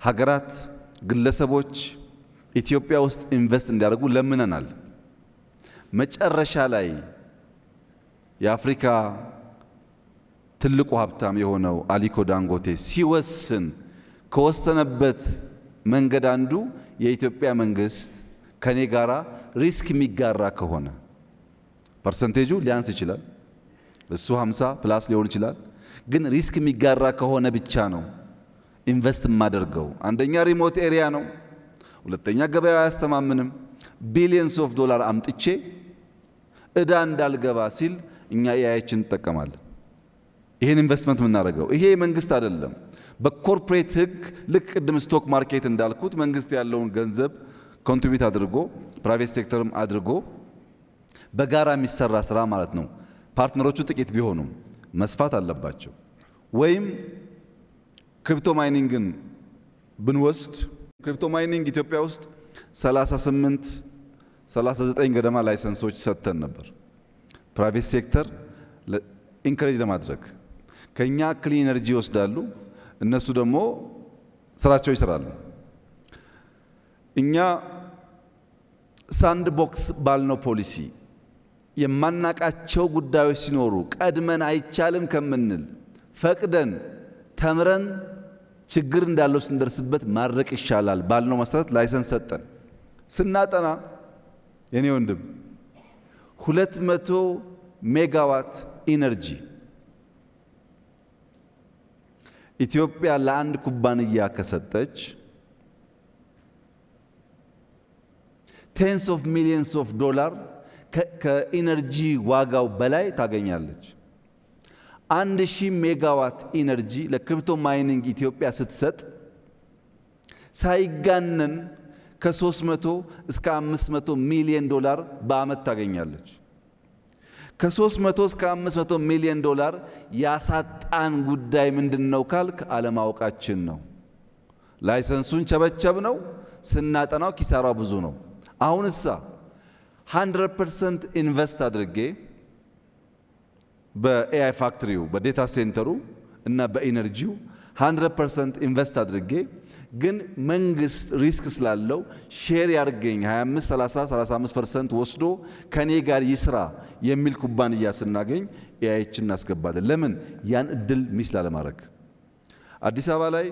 ሀገራት፣ ግለሰቦች ኢትዮጵያ ውስጥ ኢንቨስት እንዲያደርጉ ለምነናል። መጨረሻ ላይ የአፍሪካ ትልቁ ሀብታም የሆነው አሊኮ ዳንጎቴ ሲወስን ከወሰነበት መንገድ አንዱ የኢትዮጵያ መንግስት ከኔ ጋራ ሪስክ የሚጋራ ከሆነ ፐርሰንቴጁ ሊያንስ ይችላል፣ እሱ 50+ ሊሆን ይችላል። ግን ሪስክ የሚጋራ ከሆነ ብቻ ነው ኢንቨስት የማደርገው። አንደኛ ሪሞት ኤሪያ ነው፣ ሁለተኛ ገበያው አያስተማምንም። ቢሊየንስ ኦፍ ዶላር አምጥቼ እዳ እንዳልገባ ሲል እኛ ኤአይችን እንጠቀማለን። ይሄን ኢንቨስትመንት የምናደርገው ይሄ መንግስት አይደለም። በኮርፖሬት ህግ ልክ ቅድም ስቶክ ማርኬት እንዳልኩት መንግስት ያለውን ገንዘብ ኮንትሪቢዩት አድርጎ ፕራይቬት ሴክተርም አድርጎ በጋራ የሚሰራ ስራ ማለት ነው። ፓርትነሮቹ ጥቂት ቢሆኑም መስፋት አለባቸው። ወይም ክሪፕቶ ማይኒንግን ብንወስድ ክሪፕቶ ማይኒንግ ኢትዮጵያ ውስጥ 39 ገደማ ላይሰንሶች ሰጥተን ነበር ፕራይቬት ሴክተር ኢንከሬጅ ለማድረግ። ከኛ ክሊን ኤነርጂ ይወስዳሉ፣ እነሱ ደግሞ ስራቸው ይሰራሉ። እኛ ሳንድ ቦክስ ባልነው ፖሊሲ የማናቃቸው ጉዳዮች ሲኖሩ ቀድመን አይቻልም ከምንል ፈቅደን ተምረን ችግር እንዳለው ስንደርስበት ማድረቅ ይሻላል ባልነው መሰረት ላይሰንስ ሰጠን። ስናጠና የኔ ወንድም 200 ሜጋዋት ኢነርጂ ኢትዮጵያ ለአንድ ኩባንያ ከሰጠች ቴንስ ኦፍ ሚሊየንስ ኦፍ ዶላር ከኢነርጂ ዋጋው በላይ ታገኛለች። 1000 ሜጋዋት ኢነርጂ ለክሪፕቶ ማይኒንግ ኢትዮጵያ ስትሰጥ ሳይጋነን ከ300 እስከ 500 ሚሊዮን ዶላር በአመት ታገኛለች። ከ300 እስከ 500 ሚሊዮን ዶላር ያሳጣን ጉዳይ ምንድነው ካልክ አለማወቃችን ነው። ላይሰንሱን ቸበቸብ ነው፣ ስናጠናው ኪሳራው ብዙ ነው። አሁንሳ 100% ኢንቨስት አድርጌ በኤአይ ፋክትሪው በዴታ ሴንተሩ እና በኢነርጂው 100% ኢንቨስት አድርጌ ግን መንግስት ሪስክ ስላለው ሼር ያርገኝ 25 30 35% ወስዶ ከኔ ጋር ይስራ የሚል ኩባንያ ስናገኝ ኤአይችን እናስገባለን። ለምን? ያን እድል ሚስ ላለማድረግ። አዲስ አበባ ላይ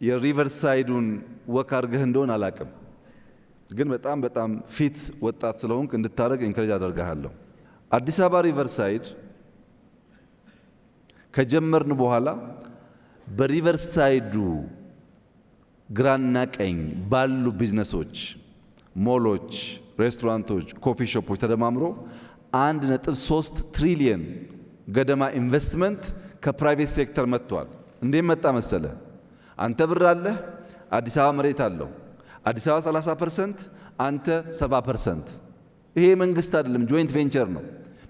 የሪቨርሳይዱን ወክ አድርገህ እንደሆነ አላቅም፣ ግን በጣም ፊት ወጣት ስለሆንክ እንድታደርግ ኢንከሬጅ አደርግሃለሁ። አዲስ አበባ ሪቨርሳይድ ከጀመርን በኋላ በሪቨርሳይዱ ግራና ቀኝ ባሉ ቢዝነሶች፣ ሞሎች፣ ሬስቶራንቶች፣ ኮፊ ሾፖች ተደማምሮ 1.3 ትሪሊየን ገደማ ኢንቨስትመንት ከፕራይቬት ሴክተር መጥቷል። እንዴት መጣ መሰለ? አንተ ብር አለህ፣ አዲስ አበባ መሬት አለው። አዲስ አበባ 30%፣ አንተ 70%። ይሄ መንግስት አይደለም፣ ጆይንት ቬንቸር ነው።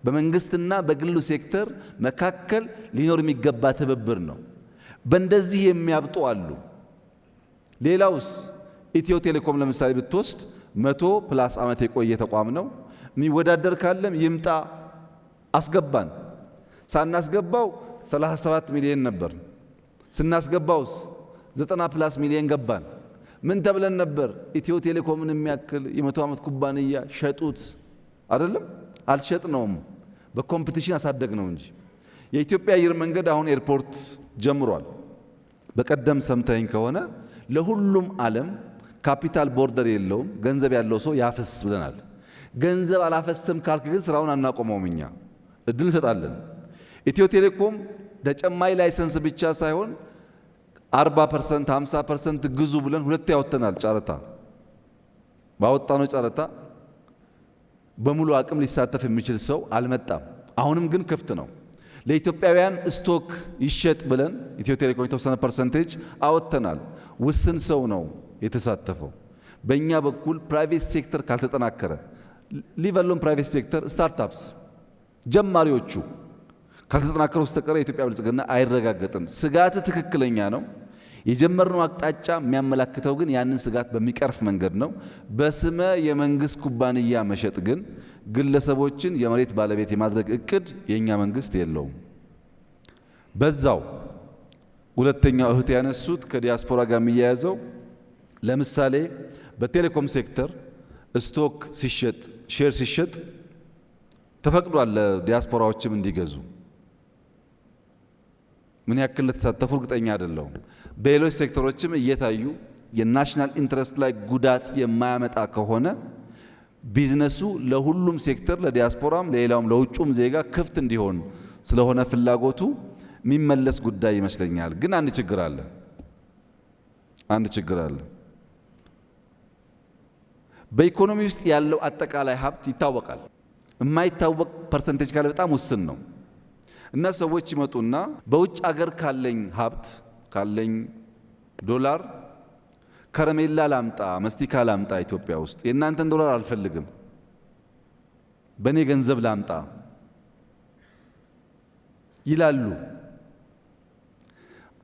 በመንግስትና በግሉ ሴክተር መካከል ሊኖር የሚገባ ትብብር ነው። በእንደዚህ የሚያብጡ አሉ። ሌላውስ ኢትዮ ቴሌኮም ለምሳሌ ብትወስድ 100+ ዓመት የቆየ ተቋም ነው። የሚወዳደር ካለም ይምጣ፣ አስገባን። ሳናስገባው 37 ሚሊዮን ነበር፣ ስናስገባውስ 90+ ሚሊዮን ገባን። ምን ተብለን ነበር? ኢትዮ ቴሌኮምን የሚያክል የ100 ዓመት ኩባንያ ሸጡት አይደለም? አልሸጥነውም፣ በኮምፒቲሽን አሳደግ ነው እንጂ። የኢትዮጵያ አየር መንገድ አሁን ኤርፖርት ጀምሯል። በቀደም ሰምተኝ ከሆነ ለሁሉም ዓለም ካፒታል ቦርደር የለውም፣ ገንዘብ ያለው ሰው ያፍስ ብለናል። ገንዘብ አላፈስም ካልክ ግን ስራውን አናቆመውም። እኛ እድል እንሰጣለን። ኢትዮ ቴሌኮም ተጨማሪ ላይሰንስ ብቻ ሳይሆን 40% 50% ግዙ ብለን ሁለት ያወተናል ጨረታ። ባወጣነው ጨረታ በሙሉ አቅም ሊሳተፍ የሚችል ሰው አልመጣም። አሁንም ግን ክፍት ነው። ለኢትዮጵያውያን ስቶክ ይሸጥ ብለን ኢትዮ ቴሌኮም የተወሰነ ፐርሰንቴጅ አወተናል። ውስን ሰው ነው የተሳተፈው። በእኛ በኩል ፕራይቬት ሴክተር ካልተጠናከረ ሊቨሎን ፕራይቬት ሴክተር ስታርታፕስ ጀማሪዎቹ ካልተጠናከረ በስተቀር የኢትዮጵያ ብልጽግና አይረጋገጥም። ስጋት ትክክለኛ ነው። የጀመርነው አቅጣጫ የሚያመላክተው ግን ያንን ስጋት በሚቀርፍ መንገድ ነው። በስመ የመንግስት ኩባንያ መሸጥ ግን ግለሰቦችን የመሬት ባለቤት የማድረግ እቅድ የኛ መንግስት የለውም። በዛው ሁለተኛው እህት ያነሱት ከዲያስፖራ ጋር የሚያያዘው ለምሳሌ በቴሌኮም ሴክተር ስቶክ ሲሸጥ፣ ሼር ሲሸጥ ተፈቅዷል ለዲያስፖራዎችም እንዲገዙ። ምን ያክል ለተሳተፉ እርግጠኛ አይደለሁም። በሌሎች ሴክተሮችም እየታዩ የናሽናል ኢንትረስት ላይ ጉዳት የማያመጣ ከሆነ ቢዝነሱ ለሁሉም ሴክተር ለዲያስፖራም፣ ለሌላውም፣ ለውጩም ዜጋ ክፍት እንዲሆን ስለሆነ ፍላጎቱ የሚመለስ ጉዳይ ይመስለኛል። ግን አንድ ችግር አለ። በኢኮኖሚ ውስጥ ያለው አጠቃላይ ሀብት ይታወቃል። የማይታወቅ ፐርሰንቴጅ ካለ በጣም ውስን ነው እና ሰዎች ይመጡና በውጭ አገር ካለኝ ሀብት ካለኝ ዶላር ከረሜላ ላምጣ፣ መስቲካ ላምጣ፣ ኢትዮጵያ ውስጥ የእናንተን ዶላር አልፈልግም፣ በእኔ ገንዘብ ላምጣ ይላሉ።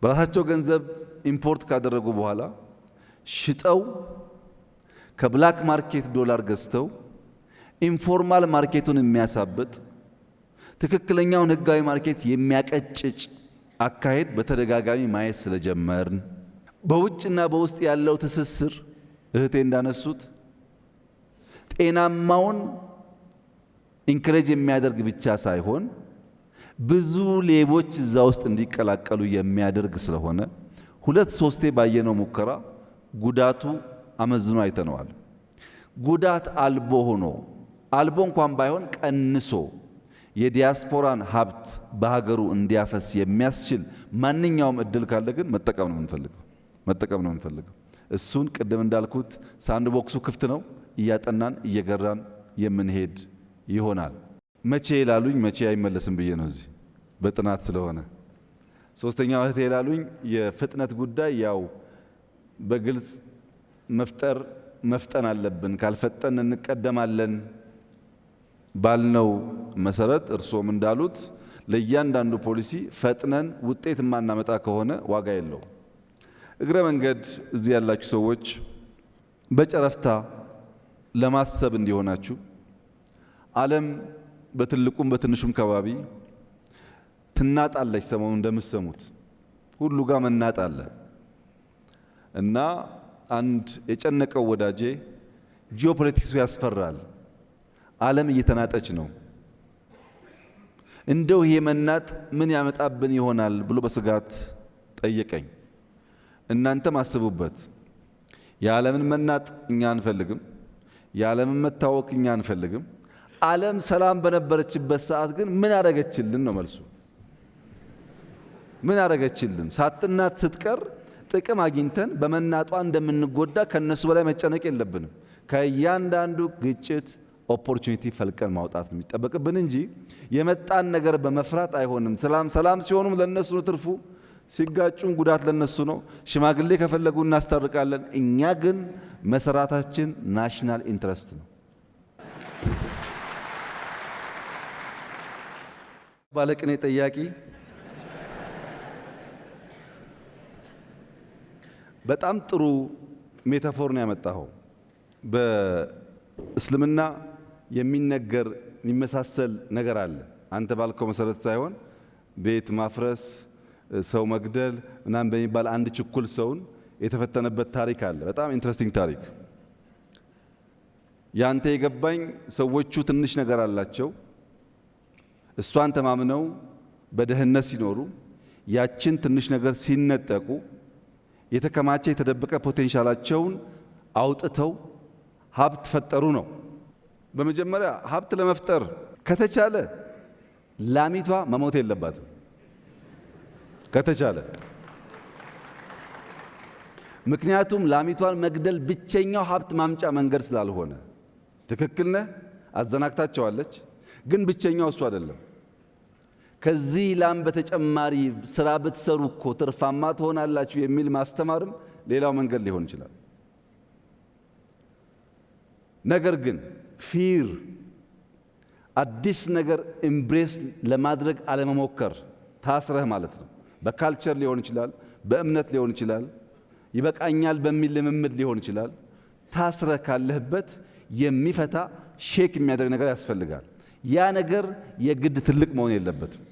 በራሳቸው ገንዘብ ኢምፖርት ካደረጉ በኋላ ሽጠው ከብላክ ማርኬት ዶላር ገዝተው ኢንፎርማል ማርኬቱን የሚያሳብጥ ትክክለኛውን ህጋዊ ማርኬት የሚያቀጭጭ አካሄድ በተደጋጋሚ ማየት ስለጀመርን በውጭና በውስጥ ያለው ትስስር እህቴ እንዳነሱት ጤናማውን ኢንከሬጅ የሚያደርግ ብቻ ሳይሆን ብዙ ሌቦች እዛ ውስጥ እንዲቀላቀሉ የሚያደርግ ስለሆነ ሁለት ሶስቴ ባየነው ሙከራ ጉዳቱ አመዝኖ አይተነዋል። ጉዳት አልቦ ሆኖ አልቦ እንኳን ባይሆን ቀንሶ የዲያስፖራን ሀብት በሀገሩ እንዲያፈስ የሚያስችል ማንኛውም እድል ካለ ግን መጠቀም ነው የምንፈልገው። እሱን ቅድም እንዳልኩት ሳንድ ቦክሱ ክፍት ነው። እያጠናን እየገራን የምንሄድ ይሆናል። መቼ ይላሉኝ፣ መቼ አይመለስም ብዬ ነው እዚህ በጥናት ስለሆነ። ሶስተኛው እህቴ ይላሉኝ የፍጥነት ጉዳይ ያው በግልጽ መፍጠን አለብን። ካልፈጠን እንቀደማለን ባልነው መሰረት እርሶም እንዳሉት ለእያንዳንዱ ፖሊሲ ፈጥነን ውጤት የማናመጣ ከሆነ ዋጋ የለው። እግረ መንገድ እዚህ ያላችሁ ሰዎች በጨረፍታ ለማሰብ እንዲሆናችሁ ዓለም በትልቁም በትንሹም ከባቢ ትናጣለች። ሰሞኑን እንደምትሰሙት ሁሉ ጋር መናጥ አለ እና አንድ የጨነቀው ወዳጄ ጂኦፖለቲክሱ ያስፈራል፣ ዓለም እየተናጠች ነው፣ እንደው ይሄ መናጥ ምን ያመጣብን ይሆናል ብሎ በስጋት ጠየቀኝ። እናንተም አስቡበት። የዓለምን መናጥ እኛ አንፈልግም፣ የዓለምን መታወክ እኛ አንፈልግም። ዓለም ሰላም በነበረችበት ሰዓት ግን ምን አደረገችልን ነው መልሱ። ምን አደረገችልን? ሳትናት ስትቀር ጥቅም አግኝተን በመናጧ እንደምንጎዳ ከነሱ በላይ መጨነቅ የለብንም። ከእያንዳንዱ ግጭት ኦፖርቹኒቲ ፈልቀን ማውጣት ነው የሚጠበቅብን እንጂ የመጣን ነገር በመፍራት አይሆንም። ሰላም ሲሆኑም ለነሱ ነው ትርፉ፣ ሲጋጩም ጉዳት ለነሱ ነው። ሽማግሌ ከፈለጉ እናስታርቃለን። እኛ ግን መሰራታችን ናሽናል ኢንትረስት ነው። ባለቅኔ ጠያቂ በጣም ጥሩ ሜታፎር ነው ያመጣኸው። በእስልምና የሚነገር የሚመሳሰል ነገር አለ። አንተ ባልከው መሰረት ሳይሆን ቤት ማፍረስ፣ ሰው መግደል ምናምን በሚባል አንድ ችኩል ሰውን የተፈተነበት ታሪክ አለ። በጣም ኢንትረስቲንግ ታሪክ። ያንተ የገባኝ ሰዎቹ ትንሽ ነገር አላቸው። እሷን ተማምነው በደህንነት ሲኖሩ ያችን ትንሽ ነገር ሲነጠቁ የተከማቸ የተደበቀ ፖቴንሻላቸውን አውጥተው ሀብት ፈጠሩ ነው። በመጀመሪያ ሀብት ለመፍጠር ከተቻለ ላሚቷ መሞት የለባትም። ከተቻለ ምክንያቱም ላሚቷን መግደል ብቸኛው ሀብት ማምጫ መንገድ ስላልሆነ። ትክክል ነህ፣ አዘናግታቸዋለች። ግን ብቸኛው እሱ አይደለም። ከዚህ ላም በተጨማሪ ስራ ብትሰሩ እኮ ትርፋማ ትሆናላችሁ የሚል ማስተማርም ሌላው መንገድ ሊሆን ይችላል። ነገር ግን ፊር አዲስ ነገር ኢምብሬስ ለማድረግ አለመሞከር ታስረህ ማለት ነው። በካልቸር ሊሆን ይችላል፣ በእምነት ሊሆን ይችላል፣ ይበቃኛል በሚል ልምምድ ሊሆን ይችላል። ታስረህ ካለህበት የሚፈታ ሼክ የሚያደርግ ነገር ያስፈልጋል። ያ ነገር የግድ ትልቅ መሆን የለበትም።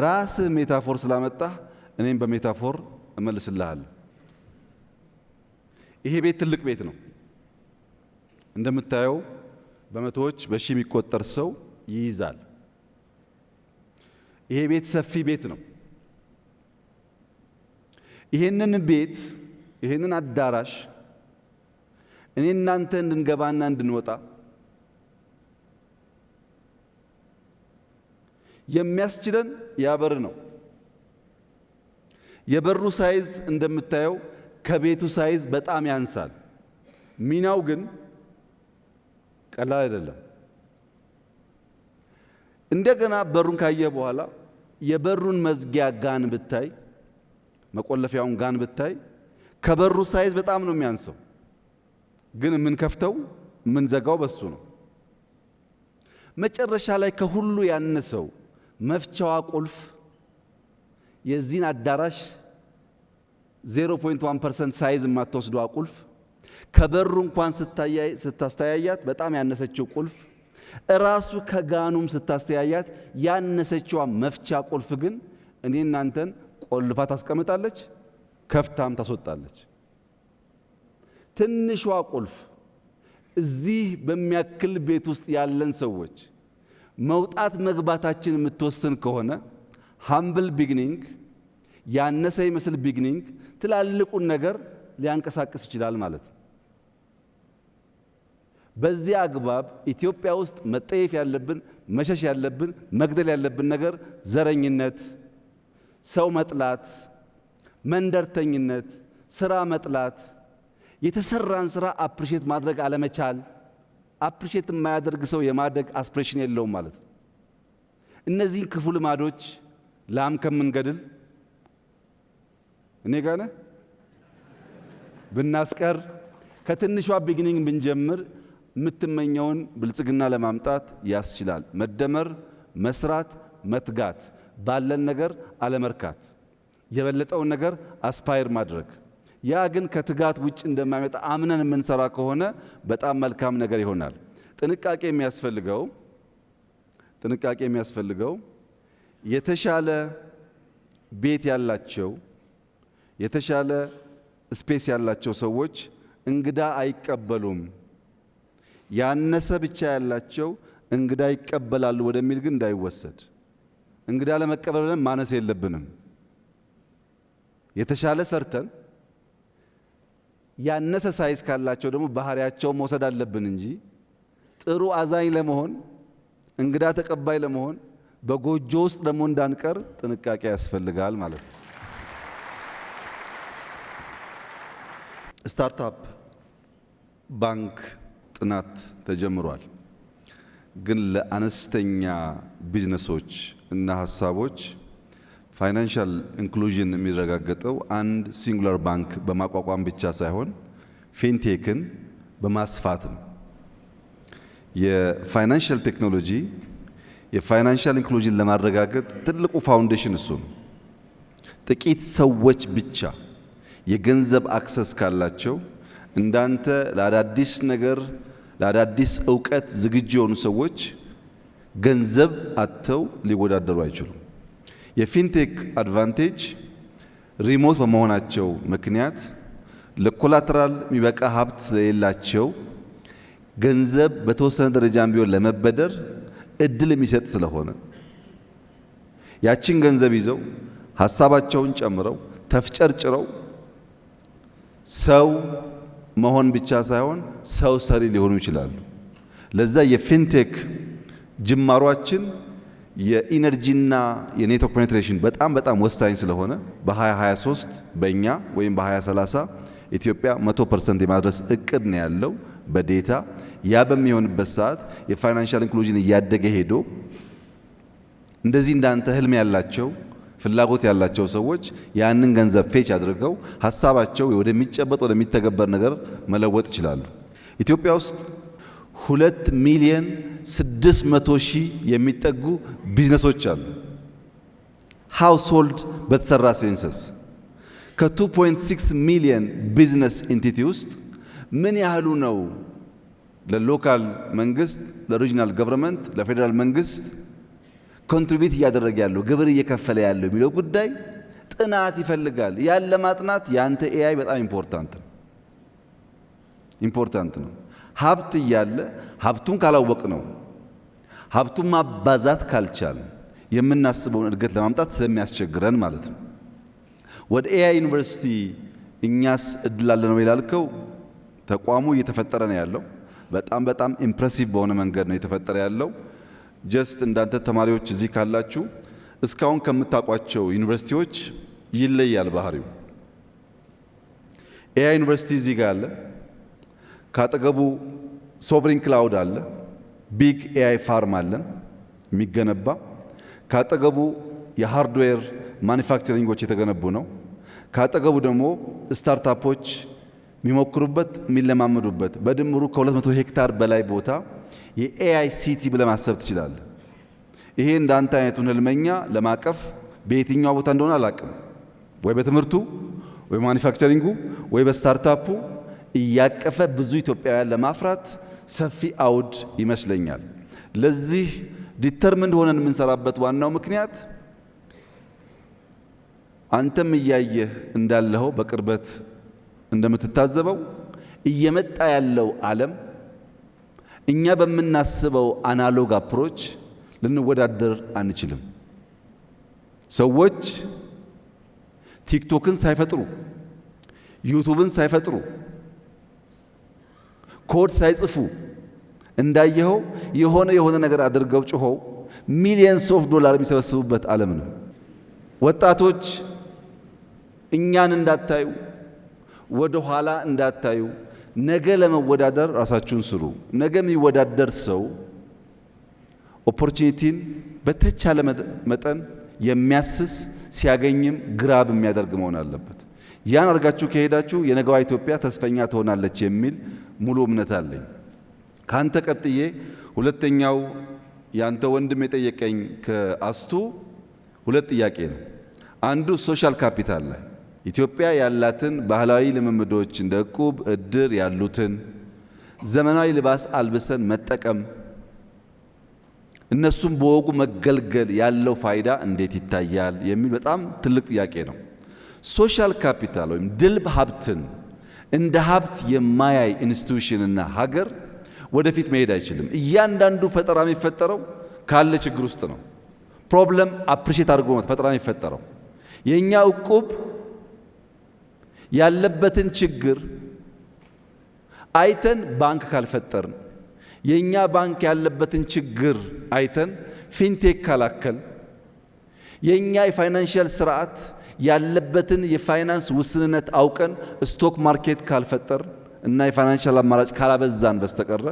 ራስህ ሜታፎር ስላመጣህ እኔም በሜታፎር እመልስልሃለሁ። ይሄ ቤት ትልቅ ቤት ነው። እንደምታየው በመቶዎች በሺህ የሚቆጠር ሰው ይይዛል። ይሄ ቤት ሰፊ ቤት ነው። ይሄንን ቤት ይሄንን አዳራሽ እኔ እናንተ እንድንገባና እንድንወጣ የሚያስችለን ያበር ነው። የበሩ ሳይዝ እንደምታየው ከቤቱ ሳይዝ በጣም ያንሳል። ሚናው ግን ቀላል አይደለም። እንደገና በሩን ካየ በኋላ የበሩን መዝጊያ ጋን ብታይ፣ መቆለፊያውን ጋን ብታይ ከበሩ ሳይዝ በጣም ነው የሚያንሰው። ግን የምንከፍተው የምንዘጋው በሱ ነው። መጨረሻ ላይ ከሁሉ ያነሰው መፍቻዋ ቁልፍ የዚህን አዳራሽ 0.1% ሳይዝ የማትወስደዋ ቁልፍ ከበሩ እንኳን ስታስተያያት በጣም ያነሰችው ቁልፍ እራሱ ከጋኑም ስታስተያያት ያነሰችዋ መፍቻ ቁልፍ ግን እኔ እናንተን ቆልፋ ታስቀምጣለች፣ ከፍታም ታስወጣለች። ትንሿ ቁልፍ እዚህ በሚያክል ቤት ውስጥ ያለን ሰዎች መውጣት መግባታችን የምትወስን ከሆነ ሃምብል ቢግኒንግ ያነሰ ይመስል ቢግኒንግ ትላልቁን ነገር ሊያንቀሳቅስ ይችላል ማለት ነው። በዚህ አግባብ ኢትዮጵያ ውስጥ መጠየፍ ያለብን መሸሽ ያለብን መግደል ያለብን ነገር ዘረኝነት፣ ሰው መጥላት፣ መንደርተኝነት፣ ስራ መጥላት፣ የተሰራን ስራ አፕሪሼት ማድረግ አለመቻል። አፕሪሼት የማያደርግ ሰው የማደግ አስፕሬሽን የለውም ማለት ነው። እነዚህን ክፉ ልማዶች ላም ከምንገድል እኔ ጋር ነህ ብናስቀር ከትንሿ ቢግኒንግ ብንጀምር የምትመኘውን ብልጽግና ለማምጣት ያስችላል። መደመር፣ መስራት፣ መትጋት፣ ባለን ነገር አለመርካት፣ የበለጠውን ነገር አስፓየር ማድረግ። ያ ግን ከትጋት ውጭ እንደማይመጣ አምነን የምንሰራ ከሆነ በጣም መልካም ነገር ይሆናል። ጥንቃቄ የሚያስፈልገው የተሻለ ቤት ያላቸው የተሻለ ስፔስ ያላቸው ሰዎች እንግዳ አይቀበሉም። ያነሰ ብቻ ያላቸው እንግዳ ይቀበላሉ ወደሚል ግን እንዳይወሰድ። እንግዳ ለመቀበል ብለን ማነስ የለብንም። የተሻለ ሰርተን ያነሰ ሳይዝ ካላቸው ደግሞ ባህሪያቸው መውሰድ አለብን እንጂ ጥሩ አዛኝ ለመሆን እንግዳ ተቀባይ ለመሆን በጎጆ ውስጥ ደግሞ እንዳንቀር ጥንቃቄ ያስፈልጋል ማለት ነው። ስታርታፕ ባንክ ጥናት ተጀምሯል። ግን ለአነስተኛ ቢዝነሶች እና ሀሳቦች ፋይናንሻል ኢንክሉዥን የሚረጋገጠው አንድ ሲንጉላር ባንክ በማቋቋም ብቻ ሳይሆን ፊንቴክን በማስፋት ነው። የፋይናንሻል ቴክኖሎጂ የፋይናንሻል ኢንክሉዥን ለማረጋገጥ ትልቁ ፋውንዴሽን እሱ ነው። ጥቂት ሰዎች ብቻ የገንዘብ አክሰስ ካላቸው እንዳንተ ለአዳዲስ ነገር ለአዳዲስ እውቀት ዝግጁ የሆኑ ሰዎች ገንዘብ አጥተው ሊወዳደሩ አይችሉም። የፊንቴክ አድቫንቴጅ ሪሞት በመሆናቸው ምክንያት ለኮላተራል የሚበቃ ሀብት ስለሌላቸው ገንዘብ በተወሰነ ደረጃም ቢሆን ለመበደር እድል የሚሰጥ ስለሆነ ያችን ገንዘብ ይዘው ሀሳባቸውን ጨምረው ተፍጨርጭረው ሰው መሆን ብቻ ሳይሆን ሰው ሰሪ ሊሆኑ ይችላሉ። ለዛ የፊንቴክ ጅማሯችን የኢነርጂና የኔትወርክ ፔኔትሬሽን በጣም ወሳኝ ስለሆነ በ2023 በእኛ ወይም በ2030 ኢትዮጵያ 100% የማድረስ እቅድ ነው ያለው በዴታ። ያ በሚሆንበት ሰዓት የፋይናንሻል ኢንክሉዥን እያደገ ሄዶ እንደዚህ እንዳንተ ህልም ያላቸው ፍላጎት ያላቸው ሰዎች ያንን ገንዘብ ፌች አድርገው ሀሳባቸው ወደሚጨበጥ ወደሚተገበር ነገር መለወጥ ይችላሉ። ኢትዮጵያ ውስጥ 2,600,000 የሚጠጉ ቢዝነሶች አሉ። ሃውስሆልድ በተሰራ ሴንሰስ ከ2.6 ሚሊዮን ቢዝነስ ኢንቲቲ ውስጥ ምን ያህሉ ነው ለሎካል መንግስት፣ ለሪጂናል ገቨርንመንት፣ ለፌዴራል መንግስት ኮንትሪቢዩት እያደረገ ያለው ግብር እየከፈለ ያለው የሚለው ጉዳይ ጥናት ይፈልጋል። ያን ለማጥናት ያንተ ኤአይ በጣም ኢምፖርታንት ነው። ሀብት እያለ ሀብቱን ካላወቅ ነው ሀብቱን ማባዛት ካልቻል የምናስበውን እድገት ለማምጣት ስለሚያስቸግረን ማለት ነው። ወደ ኤአይ ዩኒቨርሲቲ እኛስ እድል አለ ነው ይላልከው። ተቋሙ እየተፈጠረ ነው ያለው። በጣም ኢምፕሬሲቭ በሆነ መንገድ ነው እየተፈጠረ ያለው። ጀስት እንዳንተ ተማሪዎች እዚህ ካላችሁ እስካሁን ከምታውቋቸው ዩኒቨርሲቲዎች ይለያል ባህሪው። ኤአይ ዩኒቨርሲቲ እዚህ ጋር አለ። ካጠገቡ ሶቨሪን ክላውድ አለ። ቢግ ኤአይ ፋርም አለን የሚገነባ። ካጠገቡ የሃርድዌር ማኒፋክቸሪንጎች የተገነቡ ነው። ካጠገቡ ደግሞ ስታርታፖች የሚሞክሩበት የሚለማመዱበት በድምሩ ከ200 ሄክታር በላይ ቦታ የኤአይ ሲቲ ብለህ ማሰብ ትችላለህ። ይሄ እንዳንተ አይነቱን ህልመኛ ለማቀፍ በየትኛው ቦታ እንደሆነ አላቅም። ወይ በትምህርቱ ወይ በማኒፋክቸሪንጉ ወይ በስታርታፑ እያቀፈ ብዙ ኢትዮጵያውያን ለማፍራት ሰፊ አውድ ይመስለኛል። ለዚህ ዲተርሚንድ ሆነን የምንሰራበት ዋናው ምክንያት አንተም እያየህ እንዳለኸው በቅርበት እንደምትታዘበው እየመጣ ያለው ዓለም እኛ በምናስበው አናሎግ አፕሮች ልንወዳደር አንችልም። ሰዎች ቲክቶክን ሳይፈጥሩ ዩቱብን ሳይፈጥሩ ኮድ ሳይጽፉ እንዳየኸው የሆነ ነገር አድርገው ጮኸው ሚሊየንስ ኦፍ ዶላር የሚሰበስቡበት ዓለም ነው። ወጣቶች እኛን እንዳታዩ ወደ ኋላ እንዳታዩ ነገ ለመወዳደር ራሳችሁን ስሩ። ነገ የሚወዳደር ሰው ኦፖርቹኒቲን በተቻለ መጠን የሚያስስ ሲያገኝም ግራብ የሚያደርግ መሆን አለበት። ያን አድርጋችሁ ከሄዳችሁ የነገዋ ኢትዮጵያ ተስፈኛ ትሆናለች የሚል ሙሉ እምነት አለኝ። ካንተ ቀጥዬ ሁለተኛው ያንተ ወንድም የጠየቀኝ ከአስቱ ሁለት ጥያቄ ነው። አንዱ ሶሻል ካፒታል ላይ ኢትዮጵያ ያላትን ባህላዊ ልምምዶች እንደ ዕቁብ፣ እድር ያሉትን ዘመናዊ ልባስ አልብሰን መጠቀም እነሱም በወጉ መገልገል ያለው ፋይዳ እንዴት ይታያል የሚል በጣም ትልቅ ጥያቄ ነው። ሶሻል ካፒታል ወይም ድልብ ሀብትን እንደ ሀብት የማያይ ኢንስቲትዩሽንና ሀገር ወደፊት መሄድ አይችልም። እያንዳንዱ ፈጠራ የሚፈጠረው ካለ ችግር ውስጥ ነው። ፕሮብለም አፕሪሼት አድርጎ ነው ፈጠራ የሚፈጠረው። የኛ ዕቁብ ያለበትን ችግር አይተን ባንክ ካልፈጠርን፣ የኛ ባንክ ያለበትን ችግር አይተን ፊንቴክ ካላከል፣ የኛ የፋይናንሻል ስርዓት ያለበትን የፋይናንስ ውስንነት አውቀን ስቶክ ማርኬት ካልፈጠር እና የፋይናንሻል አማራጭ ካላበዛን በስተቀረ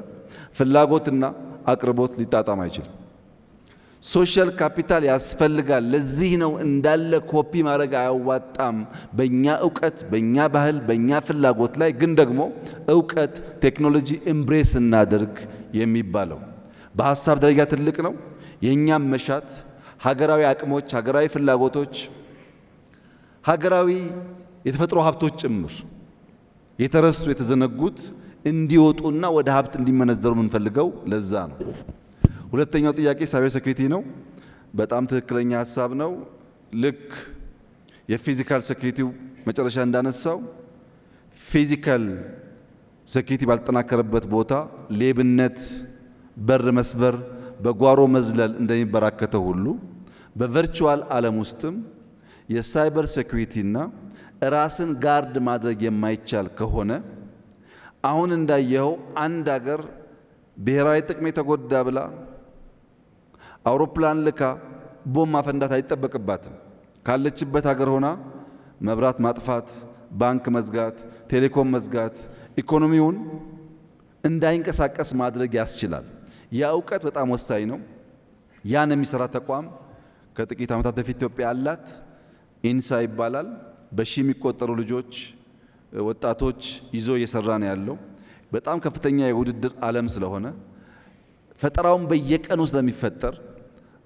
ፍላጎትና አቅርቦት ሊጣጣም አይችልም። ሶሻል ካፒታል ያስፈልጋል። ለዚህ ነው እንዳለ ኮፒ ማድረግ አያዋጣም። በእኛ እውቀት፣ በእኛ ባህል፣ በእኛ ፍላጎት ላይ ግን ደግሞ እውቀት፣ ቴክኖሎጂ ኤምብሬስ እናድርግ የሚባለው በሀሳብ ደረጃ ትልቅ ነው። የእኛም መሻት ሀገራዊ አቅሞች፣ ሀገራዊ ፍላጎቶች፣ ሀገራዊ የተፈጥሮ ሀብቶች ጭምር የተረሱ የተዘነጉት እንዲወጡና ወደ ሀብት እንዲመነዘሩ የምንፈልገው ለዛ ነው። ሁለተኛው ጥያቄ ሳይበር ሴኩሪቲ ነው። በጣም ትክክለኛ ሀሳብ ነው። ልክ የፊዚካል ሴኩሪቲው መጨረሻ እንዳነሳው ፊዚካል ሴኩሪቲ ባልተጠናከረበት ቦታ ሌብነት፣ በር መስበር፣ በጓሮ መዝለል እንደሚበራከተው ሁሉ በቨርቹዋል ዓለም ውስጥም የሳይበር ሴኩሪቲና ራስን ጋርድ ማድረግ የማይቻል ከሆነ አሁን እንዳየኸው አንድ ሀገር ብሔራዊ ጥቅም የተጎዳ ብላ አውሮፕላን ልካ ቦምብ ማፈንዳት አይጠበቅባትም። ካለችበት ሀገር ሆና መብራት ማጥፋት፣ ባንክ መዝጋት፣ ቴሌኮም መዝጋት፣ ኢኮኖሚውን እንዳይንቀሳቀስ ማድረግ ያስችላል። ያ እውቀት በጣም ወሳኝ ነው። ያን የሚሰራ ተቋም ከጥቂት ዓመታት በፊት ኢትዮጵያ አላት። ኢንሳ ይባላል። በሺ የሚቆጠሩ ልጆች፣ ወጣቶች ይዞ እየሰራ ነው ያለው። በጣም ከፍተኛ የውድድር ዓለም ስለሆነ ፈጠራውን በየቀኑ ስለሚፈጠር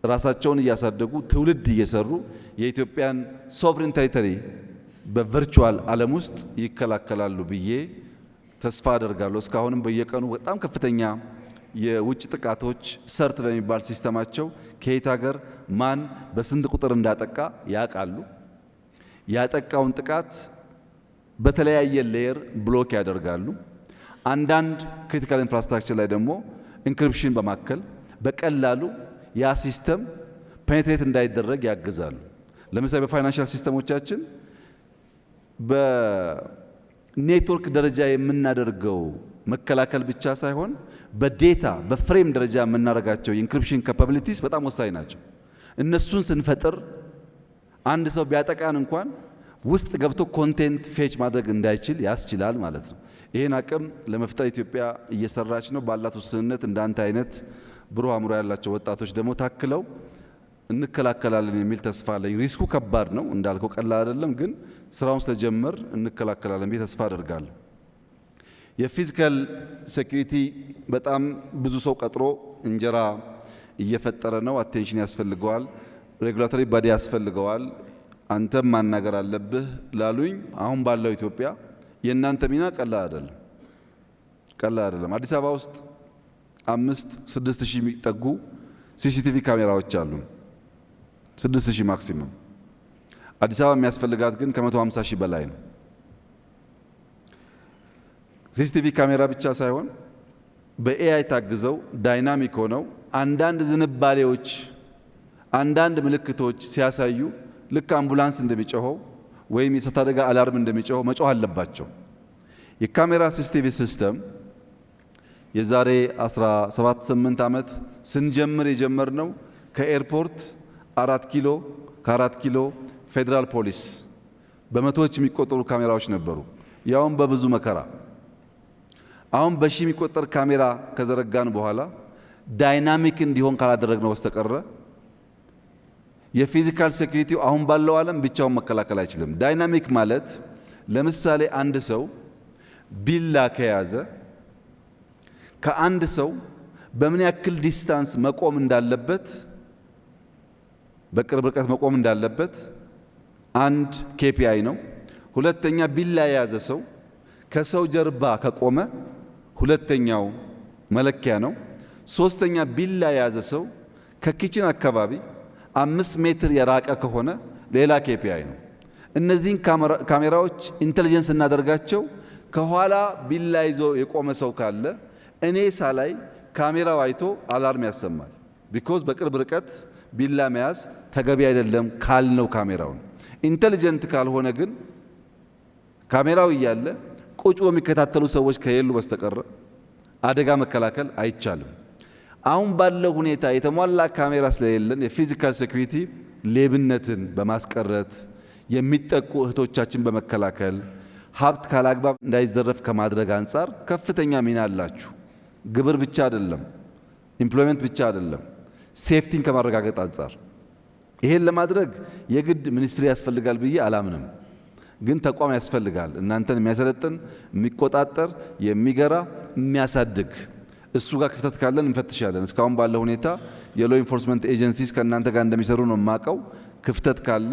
ራሳቸውን እያሳደጉ ትውልድ እየሰሩ የኢትዮጵያን ሶቨሬን ቴሪቶሪ በቨርቹዋል ዓለም ውስጥ ይከላከላሉ ብዬ ተስፋ አደርጋለሁ። እስካሁንም በየቀኑ በጣም ከፍተኛ የውጭ ጥቃቶች ሰርት በሚባል ሲስተማቸው ከየት ሀገር ማን በስንት ቁጥር እንዳጠቃ ያውቃሉ። ያጠቃውን ጥቃት በተለያየ ሌየር ብሎክ ያደርጋሉ። አንዳንድ ክሪቲካል ኢንፍራስትራክቸር ላይ ደግሞ ኢንክሪፕሽን በማከል በቀላሉ ያ ሲስተም ፔኔትሬት እንዳይደረግ ያግዛሉ። ለምሳሌ በፋይናንሻል ሲስተሞቻችን በኔትወርክ ደረጃ የምናደርገው መከላከል ብቻ ሳይሆን በዴታ በፍሬም ደረጃ የምናደርጋቸው የኢንክሪፕሽን ካፓቢሊቲስ በጣም ወሳኝ ናቸው። እነሱን ስንፈጥር አንድ ሰው ቢያጠቃን እንኳን ውስጥ ገብቶ ኮንቴንት ፌች ማድረግ እንዳይችል ያስችላል ማለት ነው። ይህን አቅም ለመፍጠር ኢትዮጵያ እየሰራች ነው። ባላት ውስንነት እንዳንተ አይነት ብሩህ አእምሮ ያላቸው ወጣቶች ደግሞ ታክለው እንከላከላለን የሚል ተስፋ አለኝ። ሪስኩ ከባድ ነው እንዳልከው ቀላል አይደለም፣ ግን ስራውን ስለጀመር እንከላከላለን ብዬ ተስፋ አደርጋለሁ። የፊዚካል ሴኩሪቲ በጣም ብዙ ሰው ቀጥሮ እንጀራ እየፈጠረ ነው። አቴንሽን ያስፈልገዋል፣ ሬጉላቶሪ ባዲ ያስፈልገዋል። አንተም ማናገር አለብህ ላሉኝ አሁን ባለው ኢትዮጵያ የእናንተ ሚና ቀላል አይደለም። አዲስ አበባ ውስጥ 5-6 ሺህ የሚጠጉ ሲሲቲቪ ካሜራዎች አሉ። 6 ሺህ ማክሲመም። አዲስ አበባ የሚያስፈልጋት ግን ከ150 ሺህ በላይ ነው። ሲሲቲቪ ካሜራ ብቻ ሳይሆን በኤአይ ታግዘው ዳይናሚክ ሆነው አንዳንድ ዝንባሌዎች፣ አንዳንድ ምልክቶች ሲያሳዩ ልክ አምቡላንስ እንደሚጮኸው ወይም የእሳት አደጋ አላርም እንደሚጮኸው መጮህ አለባቸው። የካሜራ ሲሲቲቪ ሲስተም የዛሬ 17-8 ዓመት ስንጀምር የጀመርነው ከኤርፖርት 4 ኪሎ ከ4 ኪሎ ፌዴራል ፖሊስ በመቶዎች የሚቆጠሩ ካሜራዎች ነበሩ፣ ያውም በብዙ መከራ። አሁን በሺ የሚቆጠር ካሜራ ከዘረጋን በኋላ ዳይናሚክ እንዲሆን ካላደረግነው በስተቀረ የፊዚካል ሴኩሪቲው አሁን ባለው ዓለም ብቻውን መከላከል አይችልም። ዳይናሚክ ማለት ለምሳሌ አንድ ሰው ቢላ ከያዘ ከአንድ ሰው በምን ያክል ዲስታንስ መቆም እንዳለበት በቅርብ ርቀት መቆም እንዳለበት አንድ ኬፒአይ ነው። ሁለተኛ ቢላ የያዘ ሰው ከሰው ጀርባ ከቆመ ሁለተኛው መለኪያ ነው። ሶስተኛ ቢላ የያዘ ሰው ከኪችን አካባቢ 5 ሜትር የራቀ ከሆነ ሌላ ኬፒአይ ነው። እነዚህን ካሜራዎች ኢንተለጀንስ እናደርጋቸው። ከኋላ ቢላ ይዞ የቆመ ሰው ካለ እኔ ሳላይ ካሜራው አይቶ አላርም ያሰማል። ቢኮዝ በቅርብ ርቀት ቢላ መያዝ ተገቢ አይደለም ካልነው ካሜራውን። ኢንተለጀንት ካልሆነ ግን ካሜራው እያለ ቁጭ የሚከታተሉ ሰዎች ከሌሉ በስተቀር አደጋ መከላከል አይቻልም። አሁን ባለው ሁኔታ የተሟላ ካሜራ ስለሌለን የፊዚካል ሴኩሪቲ ሌብነትን በማስቀረት የሚጠቁ እህቶቻችን በመከላከል ሀብት ካላግባብ እንዳይዘረፍ ከማድረግ አንጻር ከፍተኛ ሚና አላችሁ። ግብር ብቻ አይደለም፣ ኢምፕሎይመንት ብቻ አይደለም፣ ሴፍቲን ከማረጋገጥ አንጻር ይሄን ለማድረግ የግድ ሚኒስትሪ ያስፈልጋል ብዬ አላምንም። ግን ተቋም ያስፈልጋል፣ እናንተን የሚያሰለጥን የሚቆጣጠር፣ የሚገራ፣ የሚያሳድግ። እሱ ጋር ክፍተት ካለን እንፈትሻለን። እስካሁን ባለው ሁኔታ የሎ ኢንፎርስመንት ኤጀንሲስ ከእናንተ ጋር እንደሚሰሩ ነው የማውቀው። ክፍተት ካለ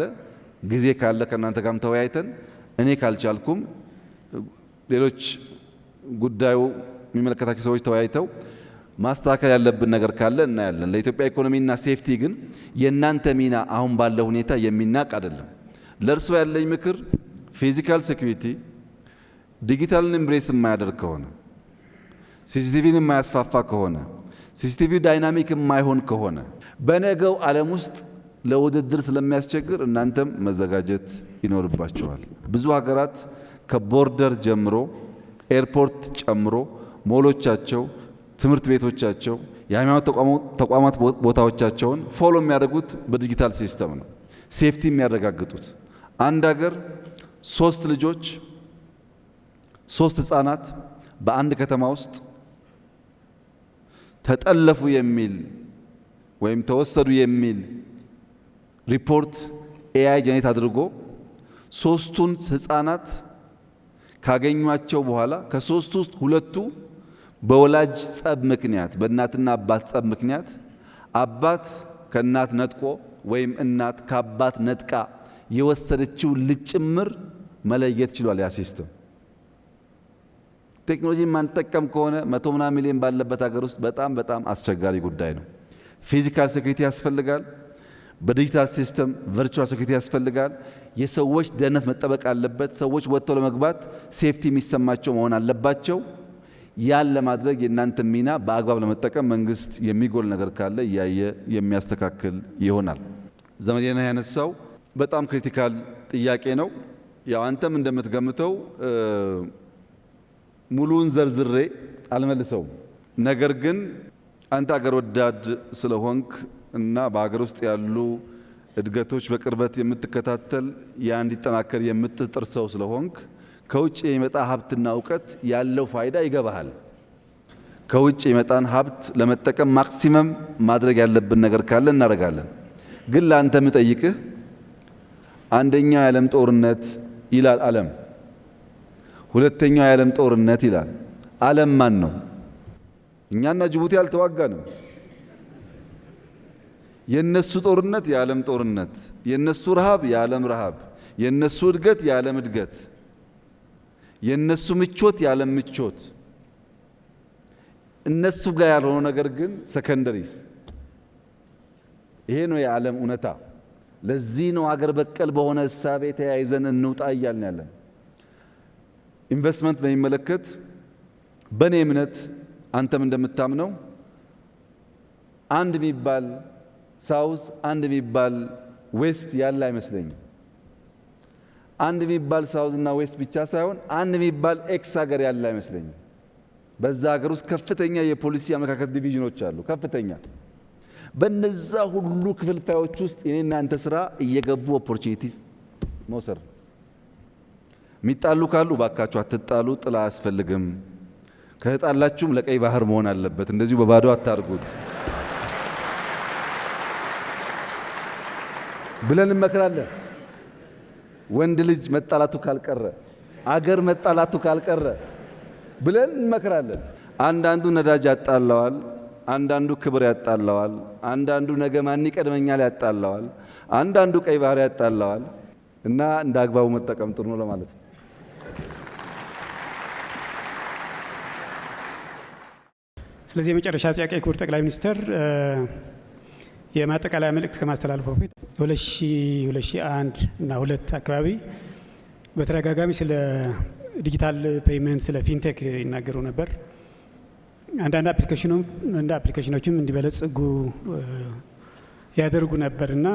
ጊዜ ካለ ከእናንተ ጋርም ተወያይተን እኔ ካልቻልኩም ሌሎች ጉዳዩ የሚመለከታቸው ሰዎች ተወያይተው ማስተካከል ያለብን ነገር ካለ እናያለን። ለኢትዮጵያ ኢኮኖሚና ሴፍቲ ግን የእናንተ ሚና አሁን ባለው ሁኔታ የሚናቅ አይደለም። ለእርሶ ያለኝ ምክር ፊዚካል ሴኩሪቲ ዲጂታልን ኤምብሬስ የማያደርግ ከሆነ ሲሲቲቪን የማያስፋፋ ከሆነ ሲሲቲቪ ዳይናሚክ የማይሆን ከሆነ በነገው ዓለም ውስጥ ለውድድር ስለሚያስቸግር እናንተም መዘጋጀት ይኖርባቸዋል። ብዙ ሀገራት ከቦርደር ጀምሮ ኤርፖርት ጨምሮ ሞሎቻቸው፣ ትምህርት ቤቶቻቸው፣ የሃይማኖት ተቋማት ቦታዎቻቸውን ፎሎ የሚያደርጉት በዲጂታል ሲስተም ነው። ሴፍቲ የሚያረጋግጡት አንድ ሀገር 3 ልጆች 3 ህፃናት በአንድ ከተማ ውስጥ ተጠለፉ የሚል ወይም ተወሰዱ የሚል ሪፖርት ኤአይ ጀኔት አድርጎ 3ቱን ህፃናት ካገኟቸው በኋላ ከ3ቱ ውስጥ 2ቱ በወላጅ ጸብ ምክንያት በእናትና አባት ጸብ ምክንያት አባት ከእናት ነጥቆ ወይም እናት ከአባት ነጥቃ የወሰደችው ልጅ ጭምር መለየት ችሏል። ያ ሲስተም ቴክኖሎጂ ማንጠቀም ከሆነ 100 ምናምን ሚሊዮን ባለበት ሀገር ውስጥ በጣም አስቸጋሪ ጉዳይ ነው። ፊዚካል ሴኩሪቲ ያስፈልጋል። በዲጂታል ሲስተም ቨርቹዋል ሴኩሪቲ ያስፈልጋል። የሰዎች ደህንነት መጠበቅ አለበት። ሰዎች ወጥተው ለመግባት ሴፍቲ የሚሰማቸው መሆን አለባቸው። ያን ለማድረግ የእናንተ ሚና በአግባብ ለመጠቀም መንግስት የሚጎል ነገር ካለ እያየ የሚያስተካክል ይሆናል። ዘመዴና ያነሳው በጣም ክሪቲካል ጥያቄ ነው። ያው አንተም እንደምትገምተው ሙሉን ዘርዝሬ አልመልሰውም። ነገር ግን አንተ አገር ወዳድ ስለሆንክ እና በሀገር ውስጥ ያሉ እድገቶች በቅርበት የምትከታተል ያ እንዲጠናከር የምትጥር ሰው ስለሆንክ ከውጭ የሚመጣ ሀብትና እውቀት ያለው ፋይዳ ይገባሃል። ከውጭ የመጣን ሀብት ለመጠቀም ማክሲመም ማድረግ ያለብን ነገር ካለ እናደርጋለን። ግን ለአንተ የምጠይቅህ አንደኛው የዓለም ጦርነት ይላል ዓለም፣ ሁለተኛው የዓለም ጦርነት ይላል ዓለም። ማን ነው? እኛና ጅቡቲ አልተዋጋንም። የነሱ ጦርነት የዓለም ጦርነት፣ የነሱ ረሃብ የዓለም ረሃብ፣ የነሱ እድገት የዓለም እድገት፣ የነሱ ምቾት የዓለም ምቾት። እነሱ ጋር ያልሆነው ነገር ግን ሰከንደሪስ። ይሄ ነው የዓለም እውነታ። ለዚህ ነው አገር በቀል በሆነ እሳቤ ተያይዘን እንውጣ እያልን ያለን። ኢንቨስትመንት በሚመለከት በእኔ እምነት አንተም እንደምታምነው አንድ የሚባል ሳውዝ አንድ የሚባል ዌስት ያለ አይመስለኝም። አንድ የሚባል ሳውዝ እና ዌስት ብቻ ሳይሆን አንድ የሚባል ኤክስ ሀገር ያለ አይመስለኝም። በዛ ሀገር ውስጥ ከፍተኛ የፖሊሲ አመለካከት ዲቪዥኖች አሉ። ከፍተኛ በነዛ ሁሉ ክፍልፋዮች ውስጥ የኔና አንተ ስራ እየገቡ ኦፖርቹኒቲስ መውሰድ። የሚጣሉ ካሉ ባካችሁ አትጣሉ፣ ጥላ አያስፈልግም። ከተጣላችሁም ለቀይ ባህር መሆን አለበት። እንደዚሁ በባዶ አታርጉት ብለን እንመክራለን። ወንድ ልጅ መጣላቱ ካልቀረ አገር መጣላቱ ካልቀረ ብለን እንመክራለን። አንዳንዱ ነዳጅ ያጣላዋል፣ አንዳንዱ ክብር ያጣላዋል፣ አንዳንዱ ነገ ማን ይቀድመኛል ያጣላዋል፣ አንዳንዱ ቀይ ባህር ያጣላዋል እና እንደ አግባቡ መጠቀም ጥሩ ነው ለማለት ነው። ስለዚህ የመጨረሻ ጥያቄ ክቡር ጠቅላይ ሚኒስትር የማጠቃለያ መልእክት ከማስተላለፉ በፊት 2001 እና 2 አካባቢ በተደጋጋሚ ስለ ዲጂታል ፔይመንት ስለ ፊንቴክ ይናገሩ ነበር። አንዳንድ አፕሊኬሽኖችም እንዲበለጽጉ ያደርጉ ነበርና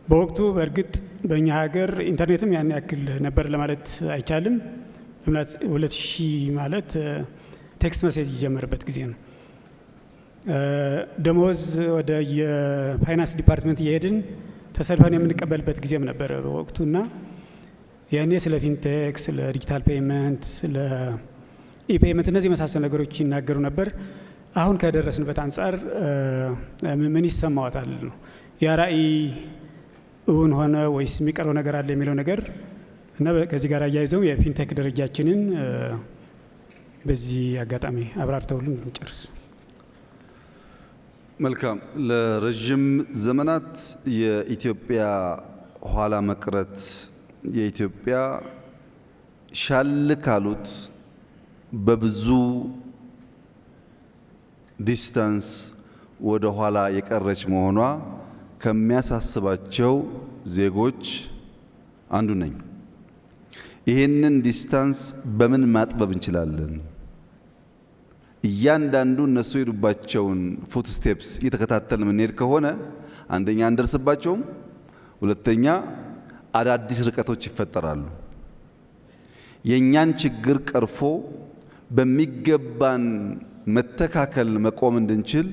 በወቅቱ በእርግጥ በእኛ ሀገር ኢንተርኔትም ያን ያክል ነበር ለማለት አይቻልም። 2000 ማለት ቴክስት መሴጅ የጀመረበት ጊዜ ነው። ደሞዝ ወደ የፋይናንስ ዲፓርትመንት እየሄድን ተሰልፈን የምንቀበልበት ጊዜም ነበር በወቅቱና ያኔ ስለ ፊንቴክ፣ ስለ ዲጂታል ፔይመንት፣ ስለ ኢፔይመንት እነዚህ የመሳሰሉ ነገሮች ይናገሩ ነበር። አሁን ከደረስንበት አንጻር ምን ይሰማዎታል ነው? ያ ራዕይ እውን ሆነ ወይስ የሚቀረው ነገር አለ የሚለው ነገር እና ከዚህ ጋር አያይዘው የፊንቴክ ደረጃችንን በዚህ አጋጣሚ አብራርተውልን እንጨርስ። መልካም። ለረጅም ዘመናት የኢትዮጵያ ኋላ መቅረት የኢትዮጵያ ሻል ካሉት በብዙ ዲስታንስ ወደ ኋላ የቀረች መሆኗ ከሚያሳስባቸው ዜጎች አንዱ ነኝ። ይህንን ዲስታንስ በምን ማጥበብ እንችላለን? እያንዳንዱ እነሱ የሄዱባቸውን ፉት ስቴፕስ እየተከታተልን የምንሄድ ከሆነ አንደኛ አንደርስባቸውም፣ ሁለተኛ አዳዲስ ርቀቶች ይፈጠራሉ። የእኛን ችግር ቀርፎ በሚገባን መተካከል መቆም እንድንችል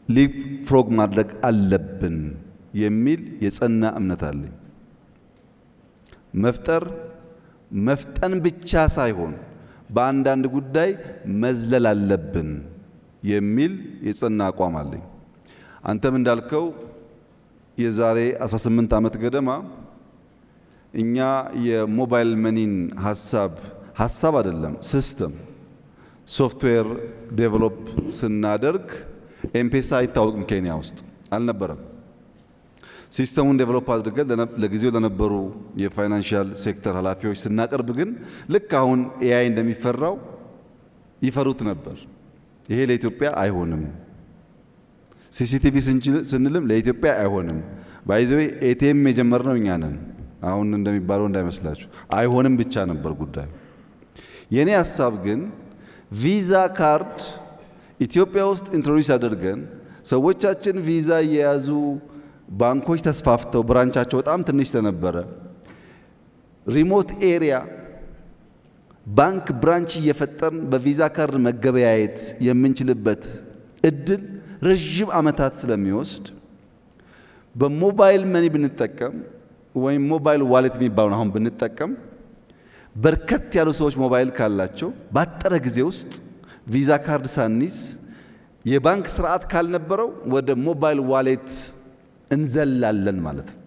ሊፕ ፍሮግ ማድረግ አለብን የሚል የጸና እምነት አለኝ። መፍጠን ብቻ ሳይሆን በአንዳንድ ጉዳይ መዝለል አለብን የሚል የጸና አቋም አለኝ። አንተም እንዳልከው የዛሬ 18 ዓመት ገደማ እኛ የሞባይል መኒን ሀሳብ አይደለም ሲስተም ሶፍትዌር ዴቨሎፕ ስናደርግ ኤምፔሳ አይታወቅም፣ ኬንያ ውስጥ አልነበረም። ሲስተሙን ዴቨሎፕ አድርገን ለጊዜው ለነበሩ የፋይናንሻል ሴክተር ኃላፊዎች ስናቀርብ ግን ልክ አሁን ኤአይ እንደሚፈራው ይፈሩት ነበር። ይሄ ለኢትዮጵያ አይሆንም፣ ሲሲቲቪ ስንልም ለኢትዮጵያ አይሆንም። ባይዘዌ ኤቲኤም የጀመርነው እኛ ነን። አሁን እንደሚባለው እንዳይመስላችሁ አይሆንም ብቻ ነበር ጉዳዩ። የኔ ሀሳብ ግን ቪዛ ካርድ ኢትዮጵያ ውስጥ ኢንትሮዲዩስ አድርገን ሰዎቻችን ቪዛ እየያዙ ባንኮች ተስፋፍተው ብራንቻቸው በጣም ትንሽ ስለነበረ ሪሞት ኤሪያ ባንክ ብራንች እየፈጠርን በቪዛ ካርድ መገበያየት የምንችልበት እድል ረዥም ዓመታት ስለሚወስድ በሞባይል መኒ ብንጠቀም ወይም ሞባይል ዋሌት የሚባለውን አሁን ብንጠቀም በርከት ያሉ ሰዎች ሞባይል ካላቸው ባጠረ ጊዜ ውስጥ ቪዛ ካርድ ሳንይዝ የባንክ ስርዓት ካልነበረው ወደ ሞባይል ዋሌት እንዘላለን ማለት ነው።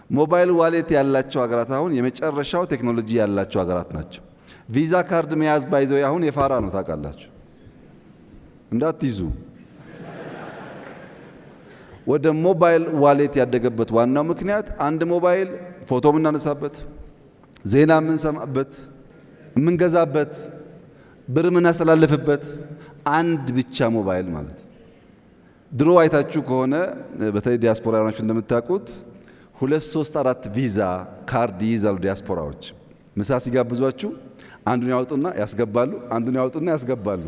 ሞባይል ዋሌት ያላቸው ሀገራት አሁን የመጨረሻው ቴክኖሎጂ ያላቸው ሀገራት ናቸው። ቪዛ ካርድ መያዝ ባይዘው አሁን የፋራ ነው ታውቃላችሁ፣ እንዳትይዙ። ወደ ሞባይል ዋሌት ያደገበት ዋናው ምክንያት አንድ ሞባይል ፎቶ የምናነሳበት፣ ዜና የምንሰማበት፣ የምንገዛበት፣ ብር የምናስተላልፍበት አንድ ብቻ ሞባይል ማለት። ድሮ አይታችሁ ከሆነ በተለይ ዲያስፖራ ያላችሁ እንደምታውቁት 2፣ 3፣ 4 ቪዛ ካርድ ይይዛሉ ዲያስፖራዎች። ምሳ ሲጋብዟችሁ አንዱን ያወጡና ያስገባሉ፣ አንዱን ያወጡና ያስገባሉ።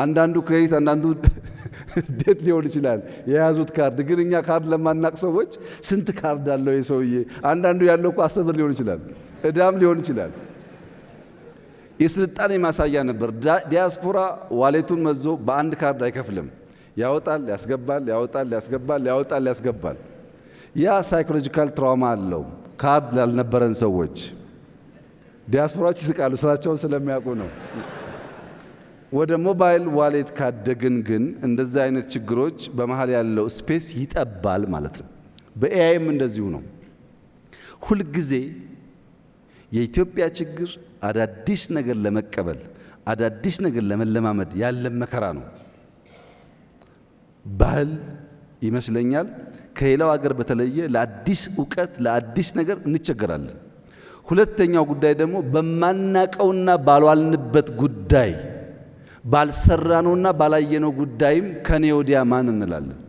አንዳንዱ ክሬዲት፣ አንዳንዱ ዴት ሊሆን ይችላል የያዙት ካርድ። ግን እኛ ካርድ ለማናቅ ሰዎች ስንት ካርድ አለው የሰውዬ? አንዳንዱ ያለው እኮ 10 ብር ሊሆን ይችላል፣ እዳም ሊሆን ይችላል። የስልጣኔ ማሳያ ነበር። ዲያስፖራ ዋሌቱን መዞ በአንድ ካርድ አይከፍልም። ያወጣል፣ ያስገባል፣ ያወጣል፣ ያስገባል፣ ያወጣል፣ ያስገባል። ያ ሳይኮሎጂካል ትራውማ አለው ካርድ ላልነበረን ሰዎች። ዲያስፖራዎች ይስቃሉ፣ ስራቸውን ስለሚያውቁ ነው። ወደ ሞባይል ዋሌት ካደግን ግን እንደዚህ አይነት ችግሮች በመሀል ያለው ስፔስ ይጠባል ማለት ነው። በኤአይም እንደዚሁ ነው። ሁልጊዜ የኢትዮጵያ ችግር አዳዲስ ነገር ለመቀበል አዳዲስ ነገር ለመለማመድ ያለ መከራ ነው። ባህል ይመስለኛል ከሌላው ሀገር በተለየ ለአዲስ ዕውቀት ለአዲስ ነገር እንቸገራለን። ሁለተኛው ጉዳይ ደግሞ በማናቀውና ባልዋልንበት ጉዳይ ባልሰራነውና ባላየነው ጉዳይም ከኔ ወዲያ ማን እንላለን።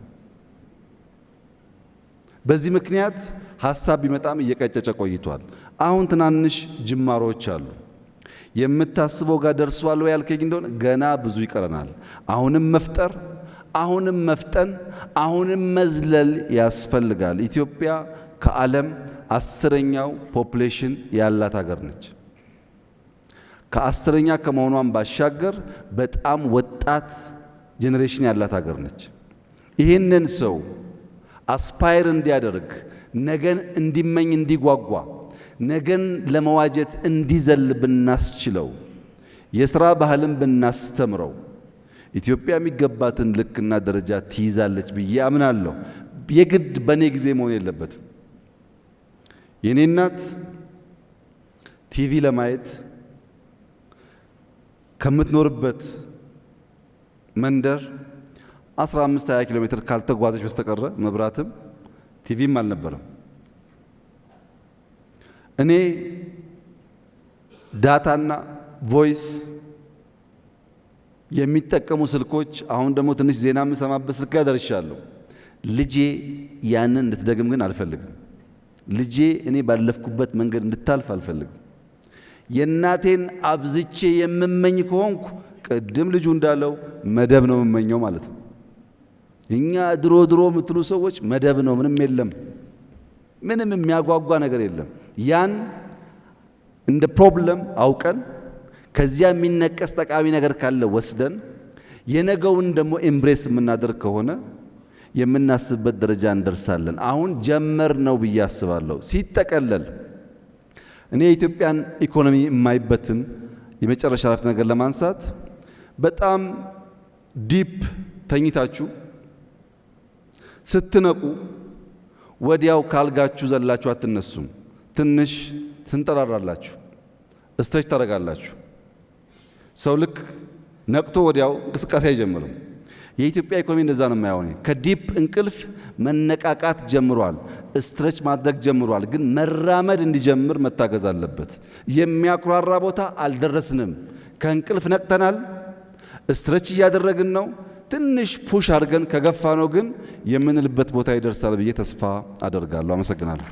በዚህ ምክንያት ሐሳብ ቢመጣም እየቀጨጨ ቆይቷል። አሁን ትናንሽ ጅማሮች አሉ። የምታስበው ጋር ደርሷል ወይ ያልከኝ እንደሆነ ገና ብዙ ይቀረናል። አሁንም መፍጠር፣ አሁንም መፍጠን፣ አሁንም መዝለል ያስፈልጋል። ኢትዮጵያ ከዓለም 10ኛው ፖፑሌሽን ያላት ሀገር ነች። ከ10ኛ ከመሆኗን ባሻገር በጣም ወጣት ጄኔሬሽን ያላት ሀገር ነች። ይህንን ሰው አስፓየር እንዲያደርግ ነገን እንዲመኝ እንዲጓጓ ነገን ለመዋጀት እንዲዘል ብናስችለው የሥራ ባህልን ብናስተምረው ኢትዮጵያ የሚገባትን ልክና ደረጃ ትይዛለች ብዬ አምናለሁ። የግድ በኔ ጊዜ መሆን የለበትም። የኔ እናት ቲቪ ለማየት ከምትኖርበት መንደር 15-20 ኪሎ ሜትር ካልተጓዘች በስተቀረ መብራትም ቲቪም አልነበረም። እኔ ዳታና ቮይስ የሚጠቀሙ ስልኮች አሁን ደግሞ ትንሽ ዜና የምሰማበት ስልክ ጋር ደርሻለሁ። ልጄ ያንን እንድትደግም ግን አልፈልግም። ልጄ እኔ ባለፍኩበት መንገድ እንድታልፍ አልፈልግም። የእናቴን አብዝቼ የምመኝ ከሆንኩ ቅድም ልጁ እንዳለው መደብ ነው የምመኘው ማለት ነው። እኛ ድሮ የምትሉ ሰዎች መደብ ነው፣ ምንም የለም፣ ምንም የሚያጓጓ ነገር የለም። ያን እንደ ፕሮብለም አውቀን ከዚያ የሚነቀስ ጠቃሚ ነገር ካለ ወስደን የነገውን ደግሞ ኤምብሬስ የምናደርግ ከሆነ የምናስብበት ደረጃ እንደርሳለን። አሁን ጀመር ነው ብዬ አስባለሁ። ሲጠቀለል እኔ የኢትዮጵያን ኢኮኖሚ የማይበትን የመጨረሻ አረፍተ ነገር ለማንሳት በጣም ዲፕ ተኝታችሁ ስትነቁ ወዲያው ካልጋችሁ ዘላችሁ አትነሱም። ትንሽ ትንጠራራላችሁ፣ ስትሬች ታደርጋላችሁ። ሰው ልክ ነቅቶ ወዲያው እንቅስቃሴ አይጀምርም። የኢትዮጵያ ኢኮኖሚ እንደዛ ነው የማየው። ከዲፕ እንቅልፍ መነቃቃት ጀምሯል፣ ስትሬች ማድረግ ጀምሯል። ግን መራመድ እንዲጀምር መታገዝ አለበት። የሚያኩራራ ቦታ አልደረስንም። ከእንቅልፍ ነቅተናል፣ ስትሬች እያደረግን ነው። ትንሽ ፑሽ አድርገን ከገፋ ነው ግን የምንልበት ቦታ ይደርሳል ብዬ ተስፋ አደርጋለሁ። አመሰግናለሁ።